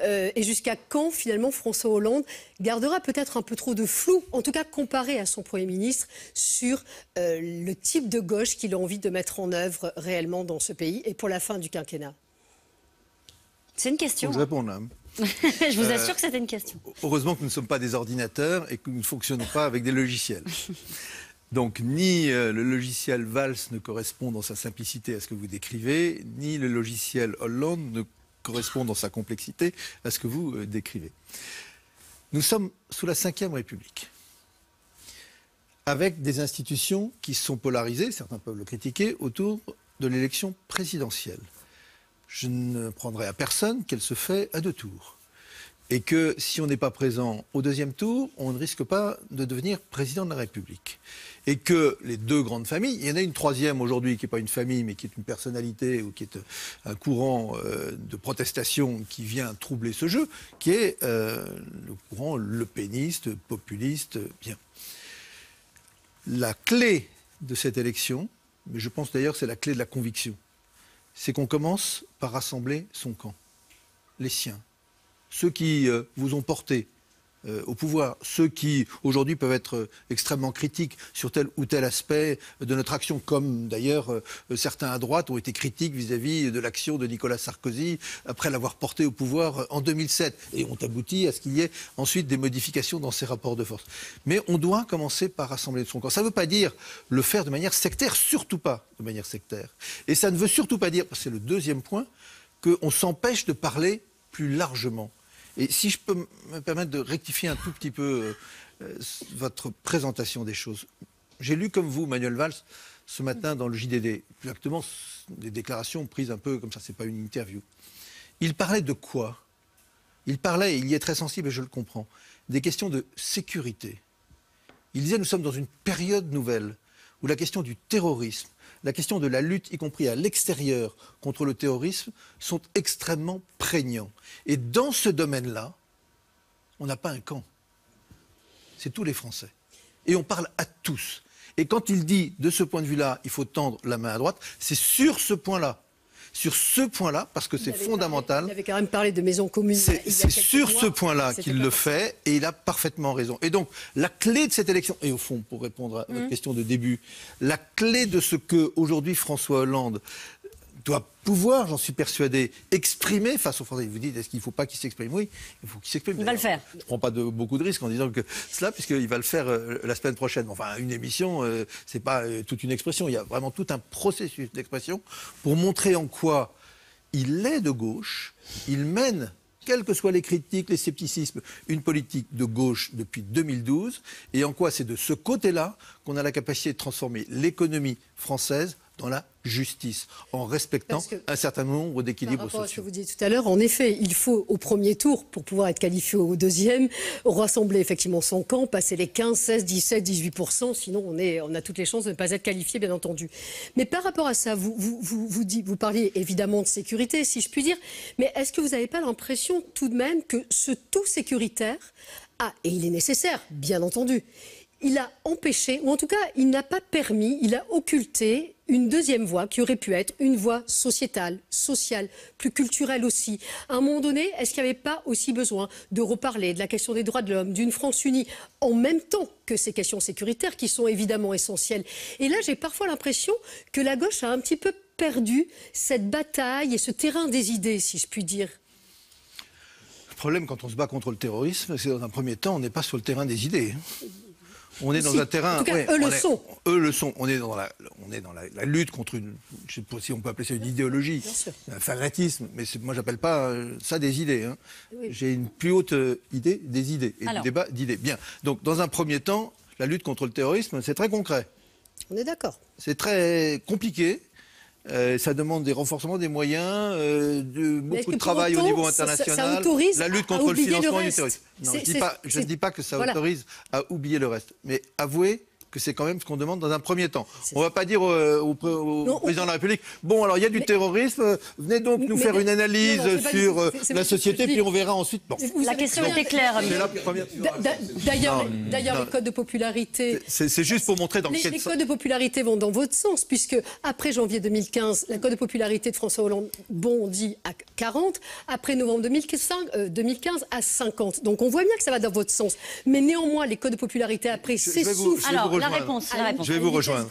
Speaker 18: Et jusqu'à quand, finalement, François Hollande gardera peut-être un peu trop de flou, en tout cas comparé à son Premier ministre, sur le type de gauche qu'il a envie de mettre en œuvre réellement dans ce pays et pour la fin du quinquennat?
Speaker 1: C'est une question.
Speaker 8: Je réponds là.
Speaker 1: Je vous assure que c'était une question.
Speaker 8: Heureusement que nous ne sommes pas des ordinateurs et que nous ne fonctionnons pas avec des logiciels. Donc, ni le logiciel Valls ne correspond dans sa simplicité à ce que vous décrivez, ni le logiciel Hollande ne correspond dans sa complexité à ce que vous décrivez. Nous sommes sous la Ve République, avec des institutions qui sont polarisées, certains peuvent le critiquer, autour de l'élection présidentielle. Je ne prendrai à personne qu'elle se fait à 2 tours. Et que si on n'est pas présent au 2e tour, on ne risque pas de devenir président de la République. Et que les 2 grandes familles, il y en a une 3e aujourd'hui qui n'est pas une famille mais qui est une personnalité ou qui est un courant de protestation qui vient troubler ce jeu, qui est le courant lepéniste, populiste, bien. La clé de cette élection, mais je pense d'ailleurs que c'est la clé de la conviction, c'est qu'on commence par rassembler son camp, les siens. Ceux qui vous ont porté au pouvoir, ceux qui aujourd'hui peuvent être extrêmement critiques sur tel ou tel aspect de notre action, comme d'ailleurs certains à droite ont été critiques vis-à-vis de l'action de Nicolas Sarkozy après l'avoir porté au pouvoir en 2007 et ont abouti à ce qu'il y ait ensuite des modifications dans ces rapports de force. Mais on doit commencer par rassembler son camp. Ça ne veut pas dire le faire de manière sectaire, surtout pas de manière sectaire. Et ça ne veut surtout pas dire, c'est le 2e point, qu'on s'empêche de parler plus largement. Et si je peux me permettre de rectifier un tout petit peu votre présentation des choses. J'ai lu comme vous Manuel Valls ce matin dans le JDD, plus exactement des déclarations prises un peu comme ça, c'est pas une interview. Il parlait de quoi? Il parlait, et il y est très sensible et je le comprends, des questions de sécurité. Il disait nous sommes dans une période nouvelle où la question du terrorisme, la question de la lutte, y compris à l'extérieur, contre le terrorisme, sont extrêmement prégnants. Et dans ce domaine-là, on n'a pas un camp. C'est tous les Français. Et on parle à tous. Et quand il dit, de ce point de vue-là, il faut tendre la main à droite, c'est sur ce point-là. Sur ce point-là, parce que c'est fondamental.
Speaker 18: Il avait quand même parlé de maisons communes.
Speaker 8: C'est sur ce point-là qu'il le fait, et il a parfaitement raison. Et donc, la clé de cette élection, et au fond, pour répondre à votre question de début, la clé de ce que aujourd'hui François Hollande doit pouvoir, j'en suis persuadé, exprimer face aux Français. Vous dites, est-ce qu'il ne faut pas qu'il s'exprime? Oui, il faut qu'il s'exprime.
Speaker 1: Il va le faire.
Speaker 8: Je ne prends pas beaucoup de risques en disant que cela, puisqu'il va le faire la semaine prochaine. Enfin, une émission, ce n'est pas toute une expression. Il y a vraiment tout un processus d'expression pour montrer en quoi il est de gauche, il mène, quelles que soient les critiques, les scepticismes, une politique de gauche depuis 2012, et en quoi c'est de ce côté-là qu'on a la capacité de transformer l'économie française dans la justice, en respectant un certain nombre d'équilibres sociaux.
Speaker 18: Par rapport à ce que vous dites tout à l'heure, en effet, il faut au premier tour, pour pouvoir être qualifié au 2e, rassembler effectivement son camp, passer les 15, 16, 17, 18%, sinon on a toutes les chances de ne pas être qualifié, bien entendu. Mais par rapport à ça, vous parliez évidemment de sécurité, si je puis dire, mais est-ce que vous n'avez pas l'impression tout de même que ce tout sécuritaire et il est nécessaire, bien entendu, il a empêché, ou en tout cas, il n'a pas permis, il a occulté une 2e voie qui aurait pu être une voie sociétale, sociale, plus culturelle aussi. À un moment donné, est-ce qu'il n'y avait pas aussi besoin de reparler de la question des droits de l'homme, d'une France unie, en même temps que ces questions sécuritaires qui sont évidemment essentielles? Et là, j'ai parfois l'impression que la gauche a un petit peu perdu cette bataille et ce terrain des idées, si je puis dire.
Speaker 8: Le problème quand on se bat contre le terrorisme, c'est dans un premier temps, on n'est pas sur le terrain des idées. On est dans un terrain.
Speaker 18: En tout cas, eux le sont.
Speaker 8: Eux le sont. On est dans la lutte contre une. Je ne sais pas si on peut appeler ça une idéologie, un fanatisme. Mais moi, j'appelle pas ça des idées. Hein. Oui. J'ai une plus haute idée des idées et du débat d'idées. Bien. Donc, dans un premier temps, la lutte contre le terrorisme, c'est très concret.
Speaker 18: On est d'accord.
Speaker 8: C'est très compliqué. Ça demande des renforcements des moyens, beaucoup de travail au niveau international, la lutte contre le financement du terrorisme. Non, je ne dis pas que ça autorise à oublier le reste. Mais avouez que c'est quand même ce qu'on demande dans un premier temps. On ne va pas dire au président de la République, bon, alors il y a du terrorisme, venez donc nous faire une analyse sur la société, puis on verra ensuite. Bon.
Speaker 1: La question était claire.
Speaker 18: D'ailleurs, les codes de popularité...
Speaker 8: C'est juste pour montrer dans quel
Speaker 18: sens... Les codes de popularité vont dans votre sens, puisque après janvier 2015, la cote de popularité de François Hollande bondit à 40, après novembre 2015 à 50. Donc on voit bien que ça va dans votre sens. Mais néanmoins, les codes de popularité après s'essoufflent.
Speaker 1: Alors, la réponse.
Speaker 8: Je vais vous rejoindre.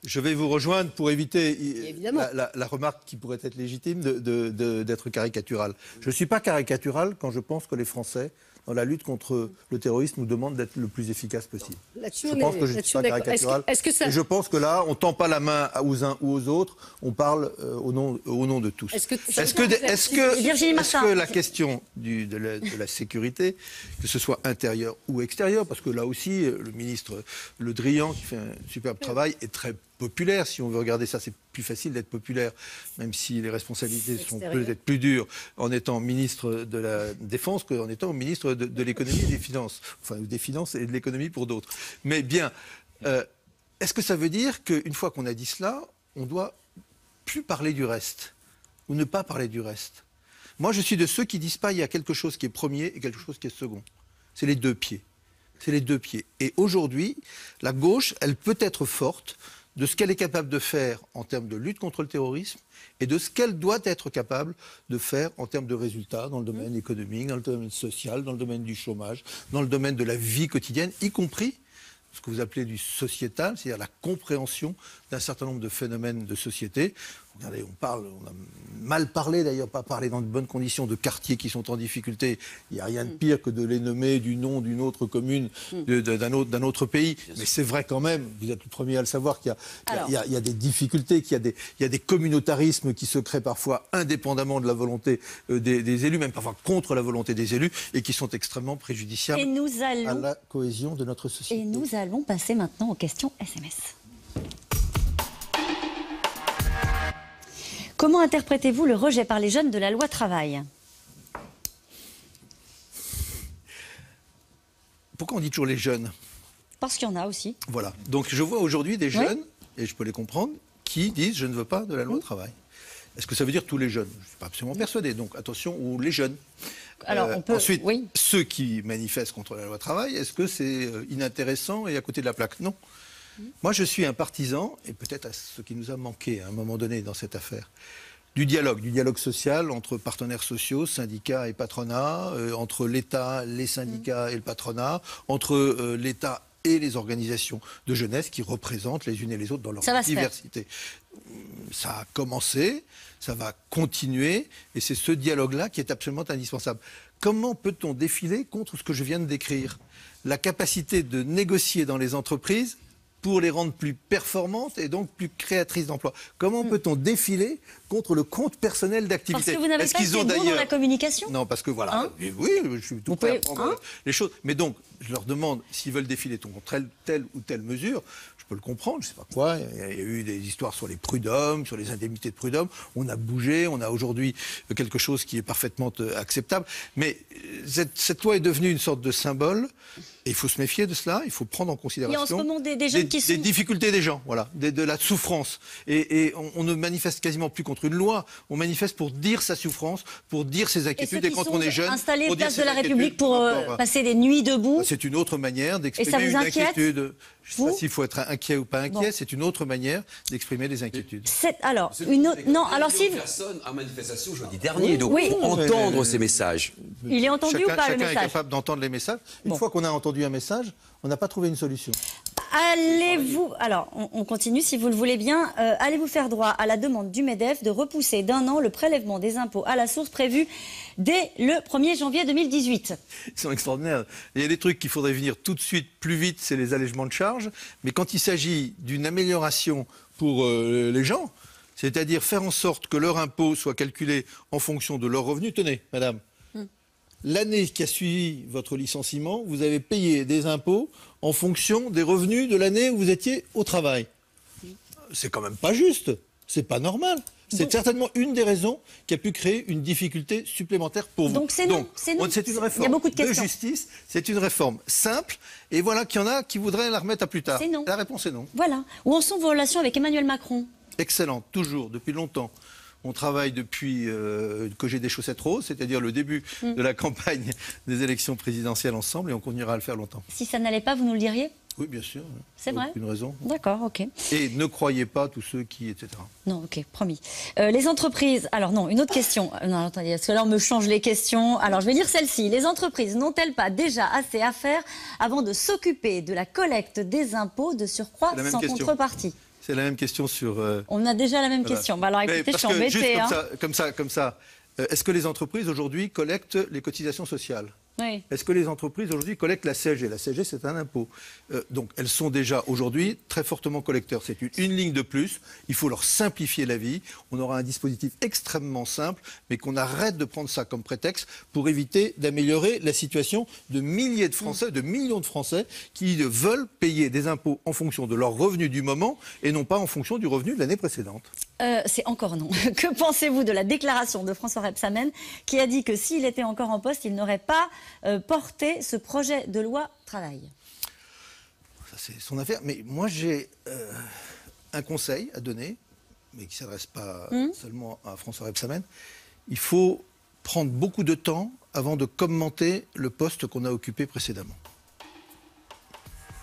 Speaker 8: Je vais vous rejoindre pour éviter la remarque qui pourrait être légitime d'être caricaturale. Je ne suis pas caricatural quand je pense que les Français, dans la lutte contre le terrorisme, nous demandent d'être le plus efficace possible. Je pense que je ne suis pas caricatural. Et je pense que là, on ne tend pas la main aux uns ou aux autres, on parle au nom de tous. Est-ce que la question de la sécurité, que ce soit intérieure ou extérieure, parce que là aussi, le ministre Le Drian, qui fait un superbe travail, est très populaire. Si on veut regarder ça, c'est plus facile d'être populaire, même si les responsabilités sont peut-être plus dures en étant ministre de la Défense qu'en étant ministre de l'économie et des finances. Enfin, des finances et de l'économie pour d'autres. Mais bien, est-ce que ça veut dire qu'une fois qu'on a dit cela, on ne doit plus parler du reste ou ne pas parler du reste? Moi, je suis de ceux qui disent pas il y a quelque chose qui est premier et quelque chose qui est second. C'est les deux pieds. C'est les deux pieds. Et aujourd'hui, la gauche, elle peut être forte de ce qu'elle est capable de faire en termes de lutte contre le terrorisme et de ce qu'elle doit être capable de faire en termes de résultats dans le domaine économique, dans le domaine social, dans le domaine du chômage, dans le domaine de la vie quotidienne, y compris ce que vous appelez du sociétal, c'est-à-dire la compréhension d'un certain nombre de phénomènes de société. Regardez, on a mal parlé d'ailleurs, pas parlé dans de bonnes conditions, de quartiers qui sont en difficulté. Il n'y a rien de pire que de les nommer du nom d'une autre commune, d'un autre pays. Mais c'est vrai quand même, vous êtes le premier à le savoir, qu'il y a des difficultés, qu'il y a des communautarismes qui se créent parfois indépendamment de la volonté des élus, même parfois contre la volonté des élus, et qui sont extrêmement préjudiciables à la cohésion de notre société.
Speaker 1: Et nous allons passer maintenant aux questions SMS. Comment interprétez-vous le rejet par les jeunes de la loi travail?
Speaker 8: Pourquoi on dit toujours les jeunes?
Speaker 1: Parce qu'il y en a aussi.
Speaker 8: Voilà. Donc je vois aujourd'hui des jeunes, et je peux les comprendre, qui disent je ne veux pas de la loi travail. Est-ce que ça veut dire tous les jeunes? Je ne suis pas absolument persuadé. Donc attention aux les jeunes.
Speaker 1: Alors, on peut,
Speaker 8: ensuite, ceux qui manifestent contre la loi travail, est-ce que c'est inintéressant et à côté de la plaque? Non. Moi, je suis un partisan, et peut-être à ce qui nous a manqué à un moment donné dans cette affaire, du dialogue social entre partenaires sociaux, syndicats et patronat, entre l'État, les syndicats et le patronat, entre l'État et les organisations de jeunesse qui représentent les unes et les autres dans leur diversité. Ça a commencé, ça va continuer, et c'est ce dialogue-là qui est absolument indispensable. Comment peut-on défiler contre ce que je viens de décrire? La capacité de négocier dans les entreprises pour les rendre plus performantes et donc plus créatrices d'emplois. Comment peut-on défiler contre le compte personnel d'activité?
Speaker 1: Parce que vous n'avez pas été bon dans la communication?
Speaker 8: Non, parce que voilà, oui, je suis tout prêt à prendre les choses. Mais donc, je leur demande s'ils veulent défiler contre telle ou telle mesure. Je peux le comprendre, je ne sais pas quoi. Il y a eu des histoires sur les prud'hommes, sur les indemnités de prud'hommes. On a bougé, on a aujourd'hui quelque chose qui est parfaitement acceptable. Mais cette loi est devenue une sorte de symbole. Et il faut se méfier de cela, il faut prendre en considération
Speaker 1: il y a en ce moment des jeunes qui sont...
Speaker 8: des difficultés des gens, voilà, de la souffrance. Et on ne manifeste quasiment plus contre une loi, on manifeste pour dire sa souffrance, pour dire ses inquiétudes. Et quand on est jeune,
Speaker 1: installés place de la République pour passer des nuits debout.
Speaker 8: C'est une autre manière d'exprimer une inquiétude. Je ne sais pas s'il faut être inquiet ou pas inquiet, c'est une autre manière d'exprimer des inquiétudes.
Speaker 1: Alors, une autre... Non, alors si...
Speaker 12: Personne en manifestation jeudi dernier, donc entendre ces messages.
Speaker 1: Il est entendu ou pas le message?
Speaker 8: Chacun est capable d'entendre les messages. Une fois qu'on a entendu un message, on n'a pas trouvé une solution.
Speaker 1: Allez-vous... Alors, on continue si vous le voulez bien. Allez-vous faire droit à la demande du MEDEF de repousser d'1 an le prélèvement des impôts à la source prévu dès le 1er janvier 2018?
Speaker 8: Ils sont extraordinaires. Il y a des trucs qu'il faudrait venir tout de suite, plus vite, c'est les allègements de charges. Mais quand il s'agit d'une amélioration pour les gens, c'est-à-dire faire en sorte que leur impôt soit calculé en fonction de leurs revenus, tenez, madame, l'année qui a suivi votre licenciement, vous avez payé des impôts en fonction des revenus de l'année où vous étiez au travail. C'est quand même pas juste, c'est pas normal. C'est certainement une des raisons qui a pu créer une difficulté supplémentaire pour vous.
Speaker 1: Donc c'est non. C'est une réforme
Speaker 8: Il y a beaucoup de justice, c'est une réforme simple, et voilà qu'il y en a qui voudraient la remettre à plus tard.
Speaker 1: C'est non.
Speaker 8: La réponse est non.
Speaker 1: Voilà. Où en sont vos relations avec Emmanuel Macron?
Speaker 8: Excellent, toujours, depuis longtemps. On travaille depuis que j'ai des chaussettes roses, c'est-à-dire le début de la campagne des élections présidentielles ensemble, et on continuera à le faire longtemps.
Speaker 1: Si ça n'allait pas, vous nous le diriez?
Speaker 8: Oui, bien sûr.
Speaker 1: C'est vrai?
Speaker 8: Aucune raison.
Speaker 1: D'accord, ok.
Speaker 8: Et ne croyez pas tous ceux qui, etc.
Speaker 1: Non, ok, promis. Les entreprises... Alors non, une autre question. Non, attendez, parce que là, on me change les questions. Alors, je vais lire celle-ci. Les entreprises n'ont-elles pas déjà assez à faire avant de s'occuper de la collecte des impôts de surcroît sans contrepartie?
Speaker 8: C'est la même question sur...
Speaker 1: On a déjà la même question. Bah alors écoutez, je suis embêtée.
Speaker 8: Comme ça. Est-ce que les entreprises aujourd'hui collectent les cotisations sociales?
Speaker 1: Oui.
Speaker 8: Est-ce que les entreprises aujourd'hui collectent la CSG? La CSG, c'est un impôt. Donc, elles sont déjà aujourd'hui très fortement collecteurs. C'est une ligne de plus. Il faut leur simplifier la vie. On aura un dispositif extrêmement simple, mais qu'on arrête de prendre ça comme prétexte pour éviter d'améliorer la situation de milliers de Français, de millions de Français qui veulent payer des impôts en fonction de leurs revenus du moment et non pas en fonction du revenu de l'année précédente.
Speaker 1: C'est encore non. Que pensez-vous de la déclaration de François Rebsamen qui a dit que s'il était encore en poste, il n'aurait pas porté ce projet de loi travail?
Speaker 8: Ça, c'est son affaire. Mais moi, j'ai un conseil à donner, mais qui ne s'adresse pas seulement à François Rebsamen. Il faut prendre beaucoup de temps avant de commenter le poste qu'on a occupé précédemment.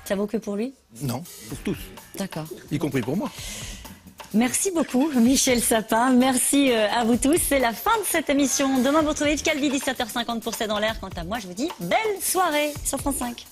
Speaker 1: Ça vaut que pour lui?
Speaker 8: Non, pour tous.
Speaker 1: D'accord.
Speaker 8: Y compris pour moi.
Speaker 1: Merci beaucoup, Michel Sapin. Merci à vous tous. C'est la fin de cette émission. Demain, vous retrouvez Yves Calvi, 17h50 pour C'est dans l'air. Quant à moi, je vous dis belle soirée sur France 5.